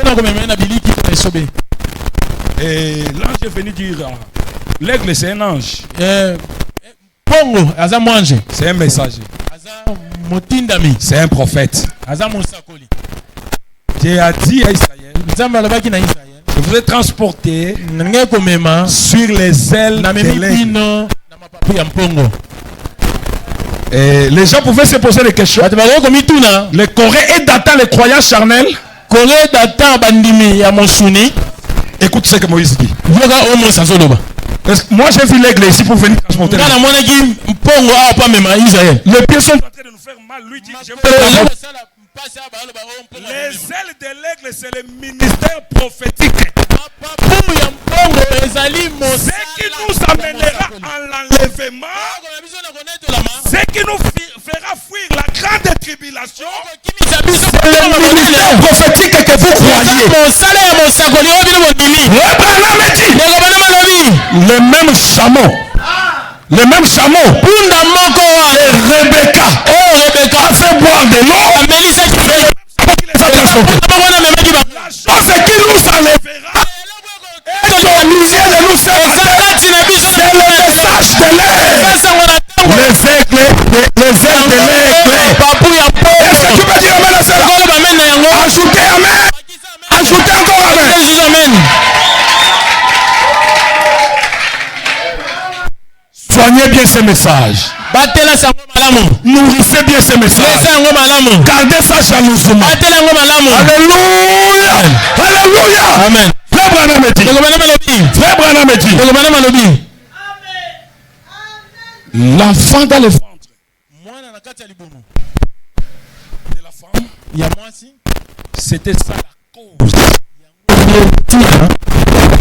Et l'ange est venu dire, l'aigle c'est un ange. C'est un messager. C'est un prophète. Dieu a dit à Israël, je vous ai transporté sur les ailes de l'aigle. Et les gens pouvaient se poser des questions. Le Corée est datant les croyants charnels. Écoute ce que Moïse dit. Moi j'ai vu l'aigle ici pour venir transporter. Les pieds sont en train de nous faire mal. Lui dit, les ailes de l'aigle, c'est le ministère prophétique. Ce qui nous amènera à l'enlèvement, ce qui nous fera fuir la grande tribulation, c'est le ministère prophétique que vous croyez. Le même chameau. Le même chameau. Et Rebecca a fait boire de l'eau. La chose qui nous enlèvera et qui est au milieu de nous, c'est le message de l'air. Les aigles de l'aigle. Est-ce que tu peux dire amen à cela? Ajoutez amen. Ajoutez encore amen. Soignez bien ce message. Nourrissez bien ce message. Gardez ça jalousement. Alléluia. Alléluia. Amen. Frère Branham dit. Frère Branham dit. L'enfant dans le ventre de la femme, c'était ça la cause.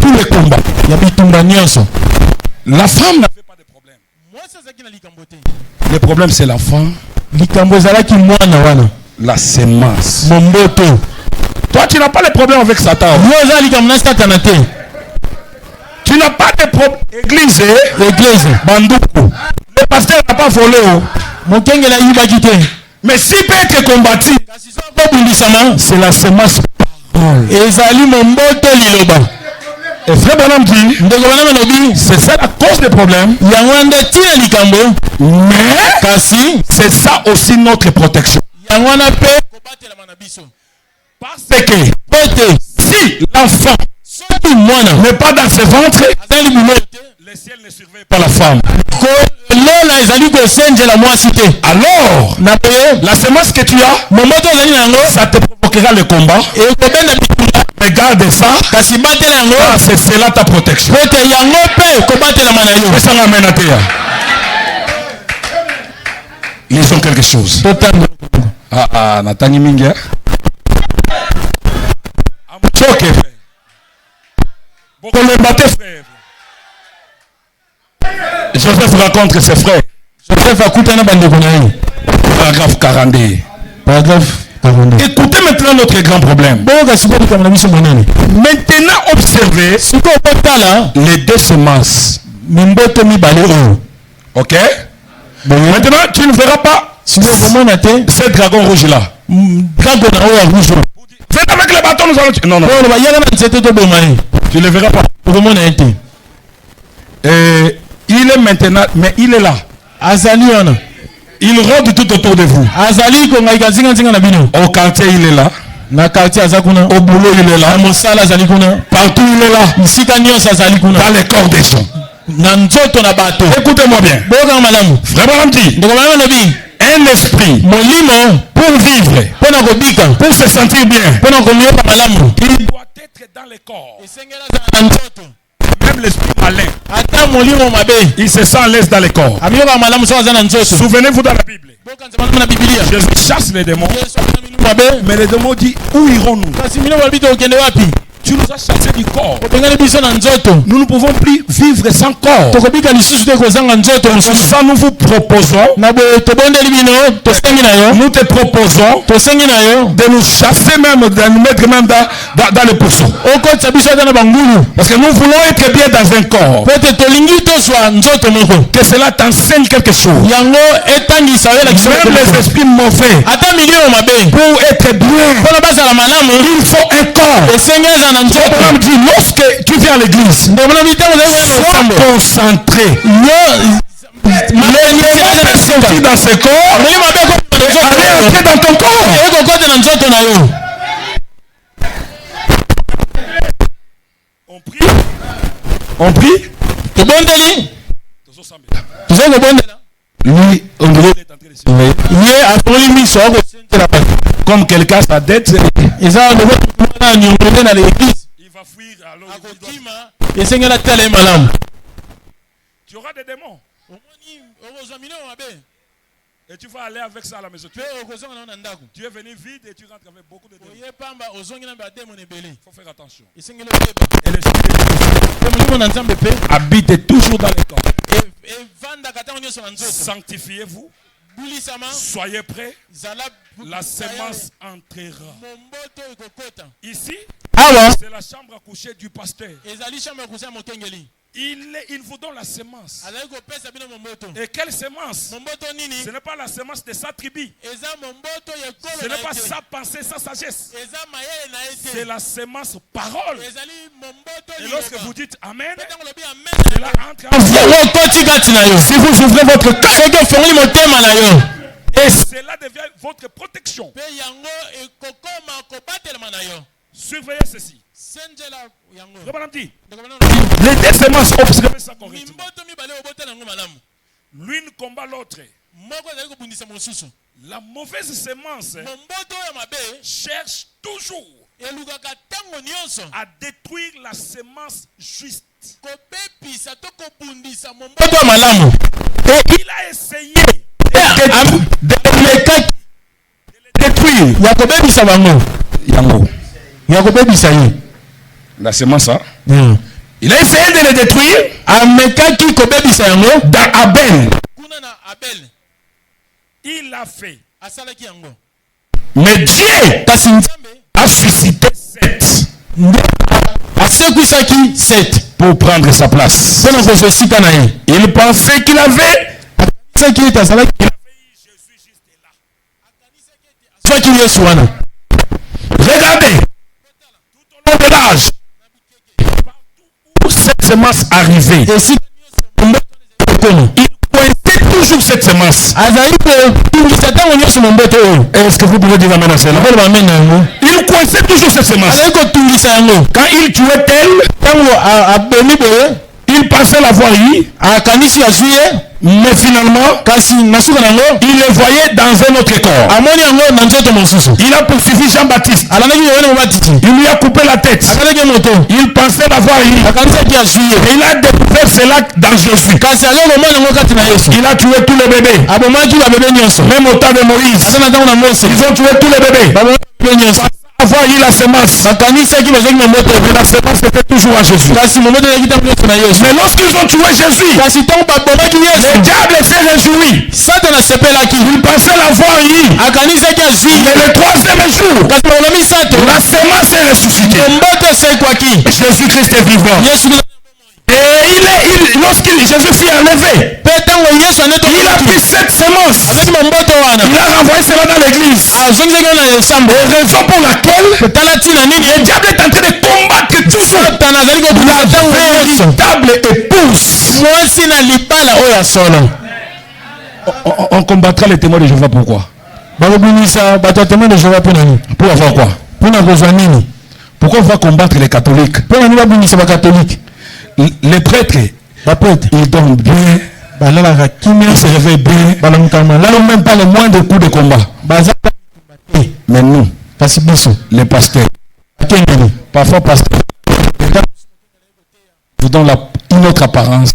Tous les combats. La femme n'avait pas de problème. Le problème c'est l'enfant. La sémence. Toi tu n'as pas de problème avec Satan. Tu n'as pas de problème. Église. Bandoukou. Le pasteur n'a pas volé. Mais s'il peut être combattu, c'est la semence parole. Et frère Branham dit, c'est ça la cause des problèmes. Mais c'est ça aussi notre protection. Parce que si l'enfant n'est pas dans ses ventres, le ciel ne surveille pas la femme. Alors, la semence que tu as, ça te provoquera le combat. Regarde ça. C'est cela ta protection. Ils ont quelque chose. Natani Minga. Joseph rencontre ses frères. Paragraphe 42. Écoutez maintenant notre grand problème. Maintenant observez les deux semences. Ok? Maintenant tu ne verras pas ce dragon rouge là. C'est avec le bâton nous allons. Non. Tu ne le verras pas. Il est maintenant, mais il est là. Il rôde tout autour de vous. Au quartier, il est là. Au boulot, il est là. Partout, il est là. Dans les corps des gens. Écoutez-moi bien. Frère Branham dit, un esprit pour vivre, pour se sentir bien, il doit être dans les corps. Même l'esprit malin, il se sent à l'aise dans les corps. Souvenez-vous dans la Bible, Jésus chasse les démons, mais les démons disent où irons-nous? Tu nous as chassé du corps. Nous ne pouvons plus vivre sans corps. Pour ça, nous vous proposons, nous te proposons de nous chasser même, de nous mettre même dans le pourceau. Parce que nous voulons être bien dans un corps. Que cela t'enseigne quelque chose. Même les esprits mauvais, pour être bien, il faut un corps. Abraham dit, lorsque tu viens à l'église, sois concentré. Les sortir dans ce corps, aller entrer dans ton corps. On prie. Lui, on dirait qu'il est en train de se lever. Comme quelqu'un sa dette, il va fuir. Tu auras des démons. Et tu vas aller avec ça à la maison. Tu es venu vide et tu rentres avec beaucoup de démons. Il faut faire attention. Et l'esprit habite toujours dans les corps. Sanctifiez-vous. Soyez prêts. La semence entrera. Ici, c'est la chambre à coucher du pasteur. Il vous donne la semence. Et quelle semence? Ce n'est pas la semence de sa tribu. Ce n'est pas sa pensée, sa sagesse. C'est la semence parole. Et lorsque vous dites Amen, cela entre en vous. Si vous ouvrez votre cœur, et cela devient votre protection. Surveillez ceci. Les deux semences, observez ça correctement. L'une combat l'autre. La mauvaise semence cherche toujours à détruire la semence juste. Et il a essayé de détruire. La semence, hein? Il a essayé de le détruire dans Abel. Il l'a fait. Mais Dieu a suscité Seth pour prendre sa place. Il pensait qu'il avait Jésus juste là. Regardez, tout au long de l'âge, partout où cette semence arrivait, il coinçait toujours cette semence. Est-ce que vous pouvez dire amen à cela? Il coinçait toujours cette semence. Quand il tuait elle, il pensait l'avoir eu, mais finalement, il le voyait dans un autre corps. Il a poursuivi Jean-Baptiste. Il lui a coupé la tête. Il pensait l'avoir eu. Et il a découvert cela dans Jésus. Il a tué tous les bébés. Même au temps de Moïse, ils ont tué tous les bébés. Avoir eu la semence. La semence était toujours à Jésus. Mais lorsqu'ils ont tué Jésus, le diable s'est réjoui. Il pensait l'avoir eu. Mais le troisième jour, la semence est ressuscitée. Jésus-Christ est vivant. Et Jésus fut enlevé, il a pris cette semence. Il a renvoyé cela dans l'église. Et raison pour laquelle le diable est en train de combattre toujours la véritable épouse. On combattra les témoins de Jéhovah. Pourquoi? Pour avoir quoi? Pourquoi on va combattre les catholiques? Les prêtres, ils dorment bien, ils se réveillent bien, ils n'ont même pas le moindre coup de combat. Mais nous, les pasteurs, parfois pasteurs, vous donnent une autre apparence.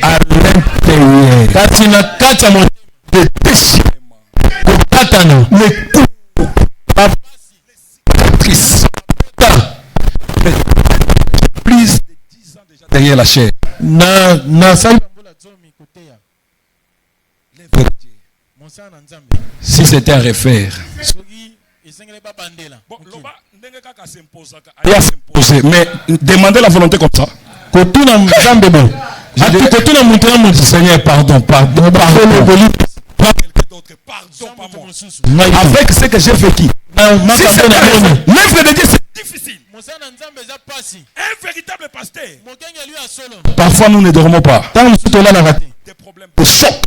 À l'intérieur, les déchirements, les coups, les cicatrices. Plus de 10 ans déjà derrière la chair. Si c'était à refaire, mais demandez la volonté comme ça. Seigneur, pardon. Avec ce que j'ai vécu, l'œuvre de Dieu c'est difficile. Un véritable pasteur, parfois nous ne dormons pas. Des problèmes de choc.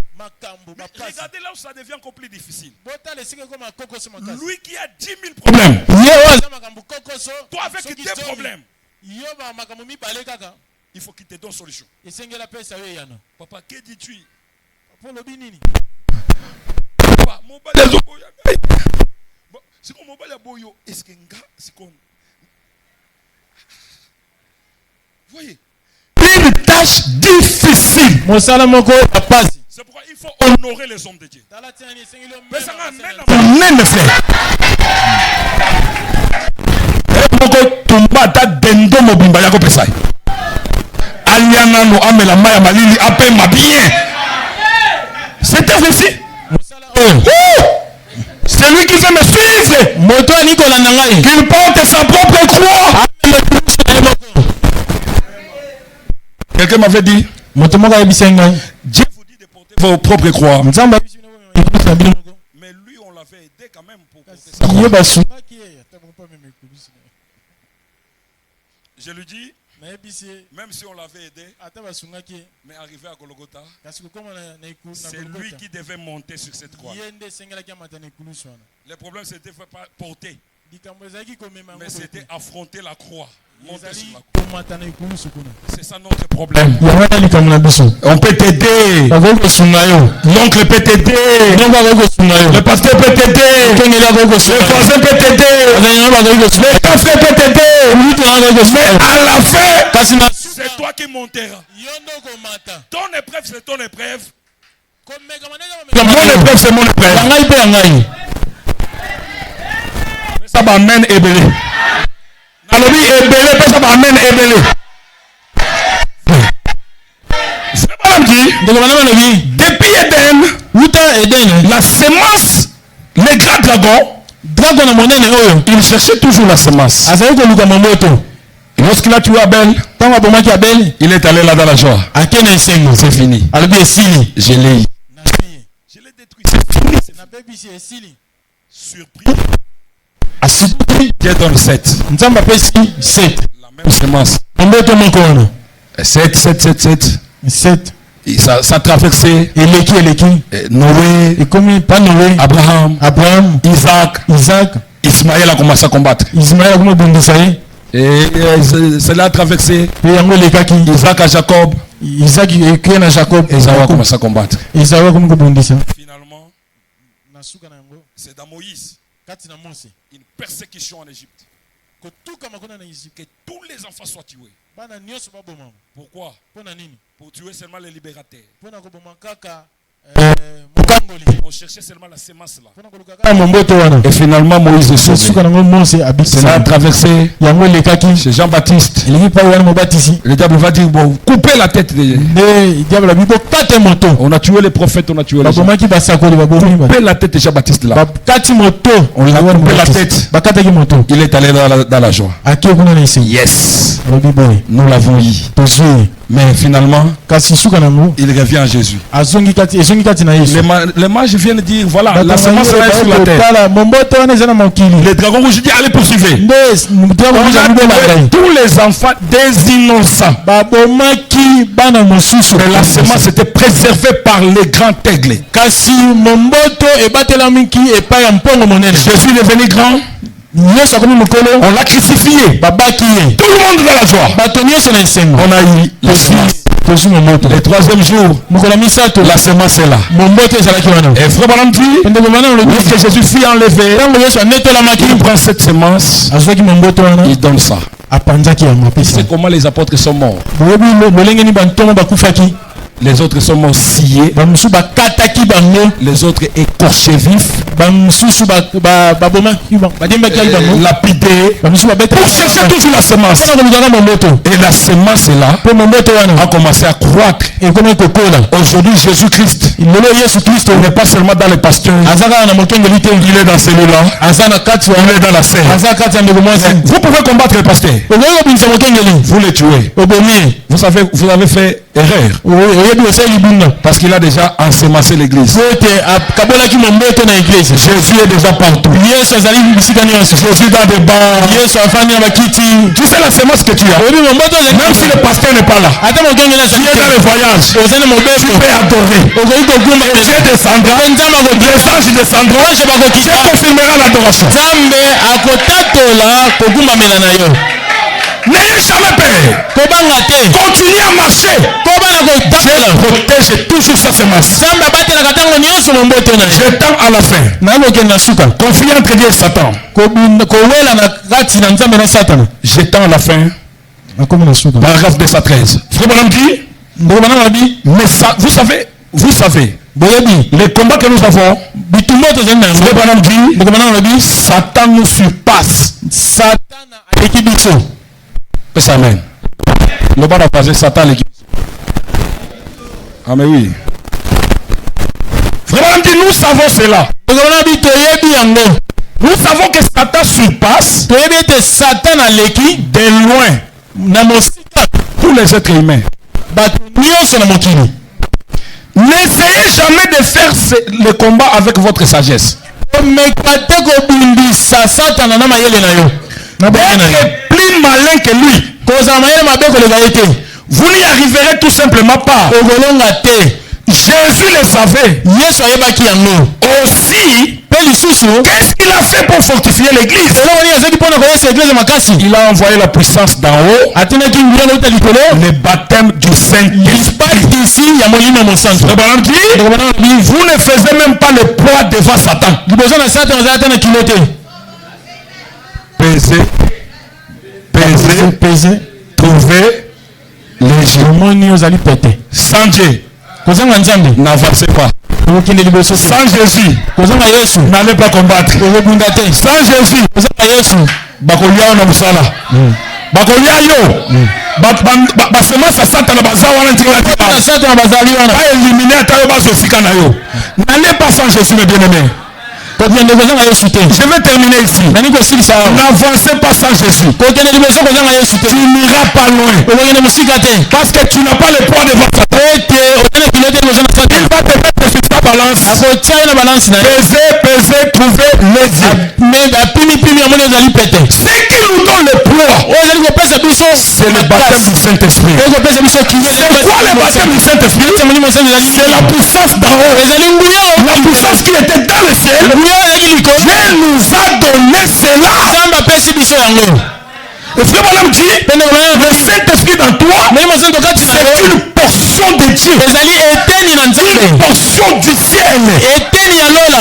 Regardez là où ça devient encore plus difficile. Lui qui a 10 000 problèmes, toi avec 2 problèmes, il faut qu'il te donne solution. Papa, que dis-tu? Papa, voyez, une tâche difficile. C'est pourquoi il faut honorer les hommes de Dieu. Même frère. C'était facile. C'est lui qui veut me suivre. Qu'il porte sa propre croix. Quelqu'un m'avait dit, Dieu vous dit de porter vos propres croix. Mais lui, on l'avait aidé quand même pour porter sa croix. Je lui dis, même si on l'avait aidé, mais arrivé à Golgotha, c'est lui qui devait monter sur cette croix. Le problème, c'était pas porter, mais c'était affronter la croix. Monter sur la croix. C'est ça notre problème. On peut t'aider. L'oncle peut t'aider. Le pasteur peut t'aider. Le voisin peut t'aider. Le pasteur peut t'aider. Mais à la fin, c'est toi qui monteras. Ton épreuve, c'est ton épreuve. Mon épreuve, c'est mon épreuve. Ça m'amène ébélé. Depuis Éden, la semence, les grands dragons, il cherchait toujours la semence. Et lorsqu'il a tué Abel, il est allé là dans la joie. C'est fini. Je l'ai détruit. C'est fini. Surpris. Dieu donne 7. La même semence. 7. Ça a traversé Noé, Abraham, Isaac. Ismaël a commencé à combattre. Et cela a traversé Isaac à Jacob. Esaü a commencé à combattre. Finalement, c'est dans Moïse. Une persécution en Égypte. Que tous les enfants soient tués. Pourquoi? Pour tuer seulement les libérateurs. On cherchait seulement la semence là. Et finalement Moïse est sauvé. Cela a traversé chez Jean-Baptiste. Le diable va dire, bon, coupez la tête des... On a tué les prophètes, on a tué les gens. Coupez la tête de Jean-Baptiste là. On lui a coupé la tête. Il est allé dans la joie. Yes. Nous l'avons eu. Mais finalement, il revient à Jésus. Les mages viennent dire, voilà, la semence est sur la terre. Les dragons rouges disent, allez poursuivre. Tous les enfants des innocents. Mais la semence était préservée par les grands aigles. Jésus est devenu grand. On l'a crucifié. Tout le monde dans la joie. On a eu la semence. Le troisième jour, la semence est là. Et frère Branham dit, lorsque Jésus fut enlevé, il prend cette semence, il donne ça. C'est comment les apôtres sont morts. Les autres sont morts sciés. Les autres écorchés vifs. Lapidés. Pour chercher toujours la semence. Et la semence est là. A commencé à croître. Aujourd'hui, Jésus-Christ, il n'est pas seulement dans les pasteurs. Il est dans celui-là. Il est dans la serre. Vous pouvez combattre les pasteurs. Vous les tuez. Vous avez fait erreur. Parce qu'il a déjà ensemencé l'église. Jésus est déjà partout. Jésus dans des bars. Tu sais la semence que tu as. Même si le pasteur n'est pas là. Tu es dans le voyage. Tu peux adorer. Dieu descendra. Les anges descendront. Dieu confirmera l'adoration. N'ayez jamais peur. Continuez à marcher. Dieu protège toujours sa semence. J'attends à la fin. Conflit entre Dieu et Satan. J'attends à la fin. Paragraphe 213. Frère Branham dit, mais ça, vous savez, les combats que nous avons, Frère Branham dit, Satan nous surpasse. Amen. Le bas d'appaser Satan l'équipe. Ah mais oui. Frère dit, nous savons cela. Nous savons que Satan surpasse de loin tous les êtres humains. N'essayez jamais de faire le combat avec votre sagesse. D'être plus malin que lui. Vous n'y arriverez tout simplement pas. Jésus le savait. Aussi, qu'est-ce qu'il a fait pour fortifier l'église? Il a envoyé la puissance d'en haut, le baptême du Saint-Esprit. Vous ne faisiez même pas le poids devant Satan. Peser, trouver les gémonies sans Dieu. N'avancez pas. Sans Jésus, n'allez pas combattre. Sans Jésus, bakolia na musala. Bakolia yo. Basema sa Satan baza wana ntikala. Satan bazali wana. Ba éliminer ta yo bazo fika na yo. N'allez pas sans Jésus mes bien-aimés. Je vais terminer ici. N'avancez pas sans Jésus. Tu n'iras pas loin. Parce que tu n'as pas le poids de votre tête. Il va te mettre sur ta balance. Peser, trouver les yeux. Ce qui nous donne le poids, c'est le baptême du Saint-Esprit. C'est quoi le baptême du Saint-Esprit? C'est la puissance d'en haut. La puissance qui était dans le ciel. Dieu nous a donné cela. Et frère Madame dit, le Saint-Esprit dans toi, c'est une portion de Dieu. Une portion du ciel.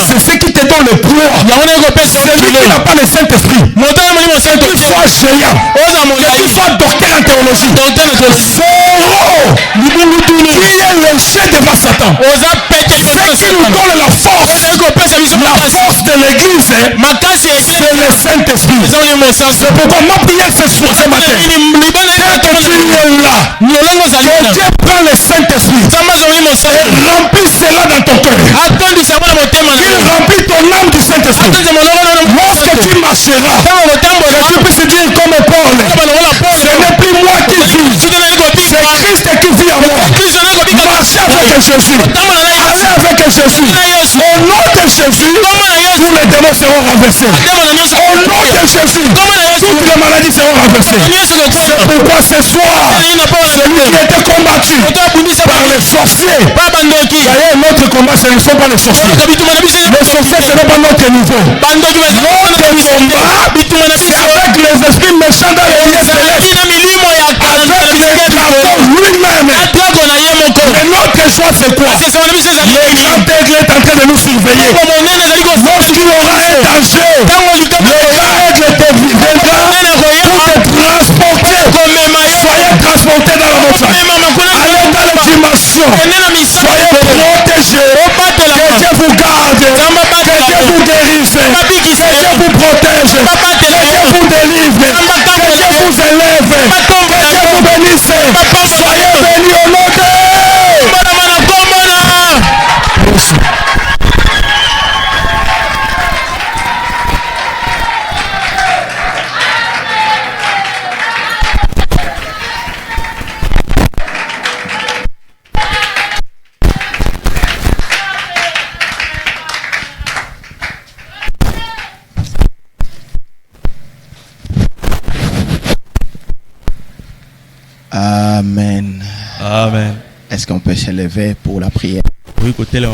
C'est ce qui te donne le pouvoir. Celui qui n'a pas le Saint-Esprit, que tu sois géant, que tu sois docteur en théologie, qui est le chef devant Satan. Ce qui nous donne la force de l'église, c'est le Saint-Esprit. C'est pourquoi ma prière ce soir, ce matin, dès que tu es là, que Dieu prend le Saint-Esprit et remplit cela dans ton cœur. Qu'il remplit ton âme du Saint-Esprit. Lorsque tu marcheras, que tu puisses dire comme Paul, ce n'est plus moi qui vis, c'est Christ qui vit en moi. Marchez avec Jésus, allez avec Jésus. Au nom de Jésus, tous les démons seront renversés. Au nom de Jésus, toutes les maladies seront renversées. C'est pourquoi ce soir, celui qui était combattu par les sorciers, d'ailleurs notre combat ce ne sont pas les sorciers. Les sorciers ce n'est pas notre niveau. Notre combat c'est avec les esprits méchants dans les lieux célestes, avec le dragon lui-même. Mais notre choix c'est quoi? Le grand aigle est en train de nous surveiller. Lorsqu'il y aura un danger, le grand aigle viendra pour te transporter. Soyez transportés dans la montagne. Allez dans les dimensions. Soyez protégés. Que Dieu vous garde. Que Dieu vous guérisse. Que Dieu vous protège. Que Dieu vous délivre. Que Dieu vous élève. Que Dieu vous bénisse. Soyez bénis au nom de
Amen.
Amen.
Est-ce qu'on peut se lever pour la prière?
Oui, côté là.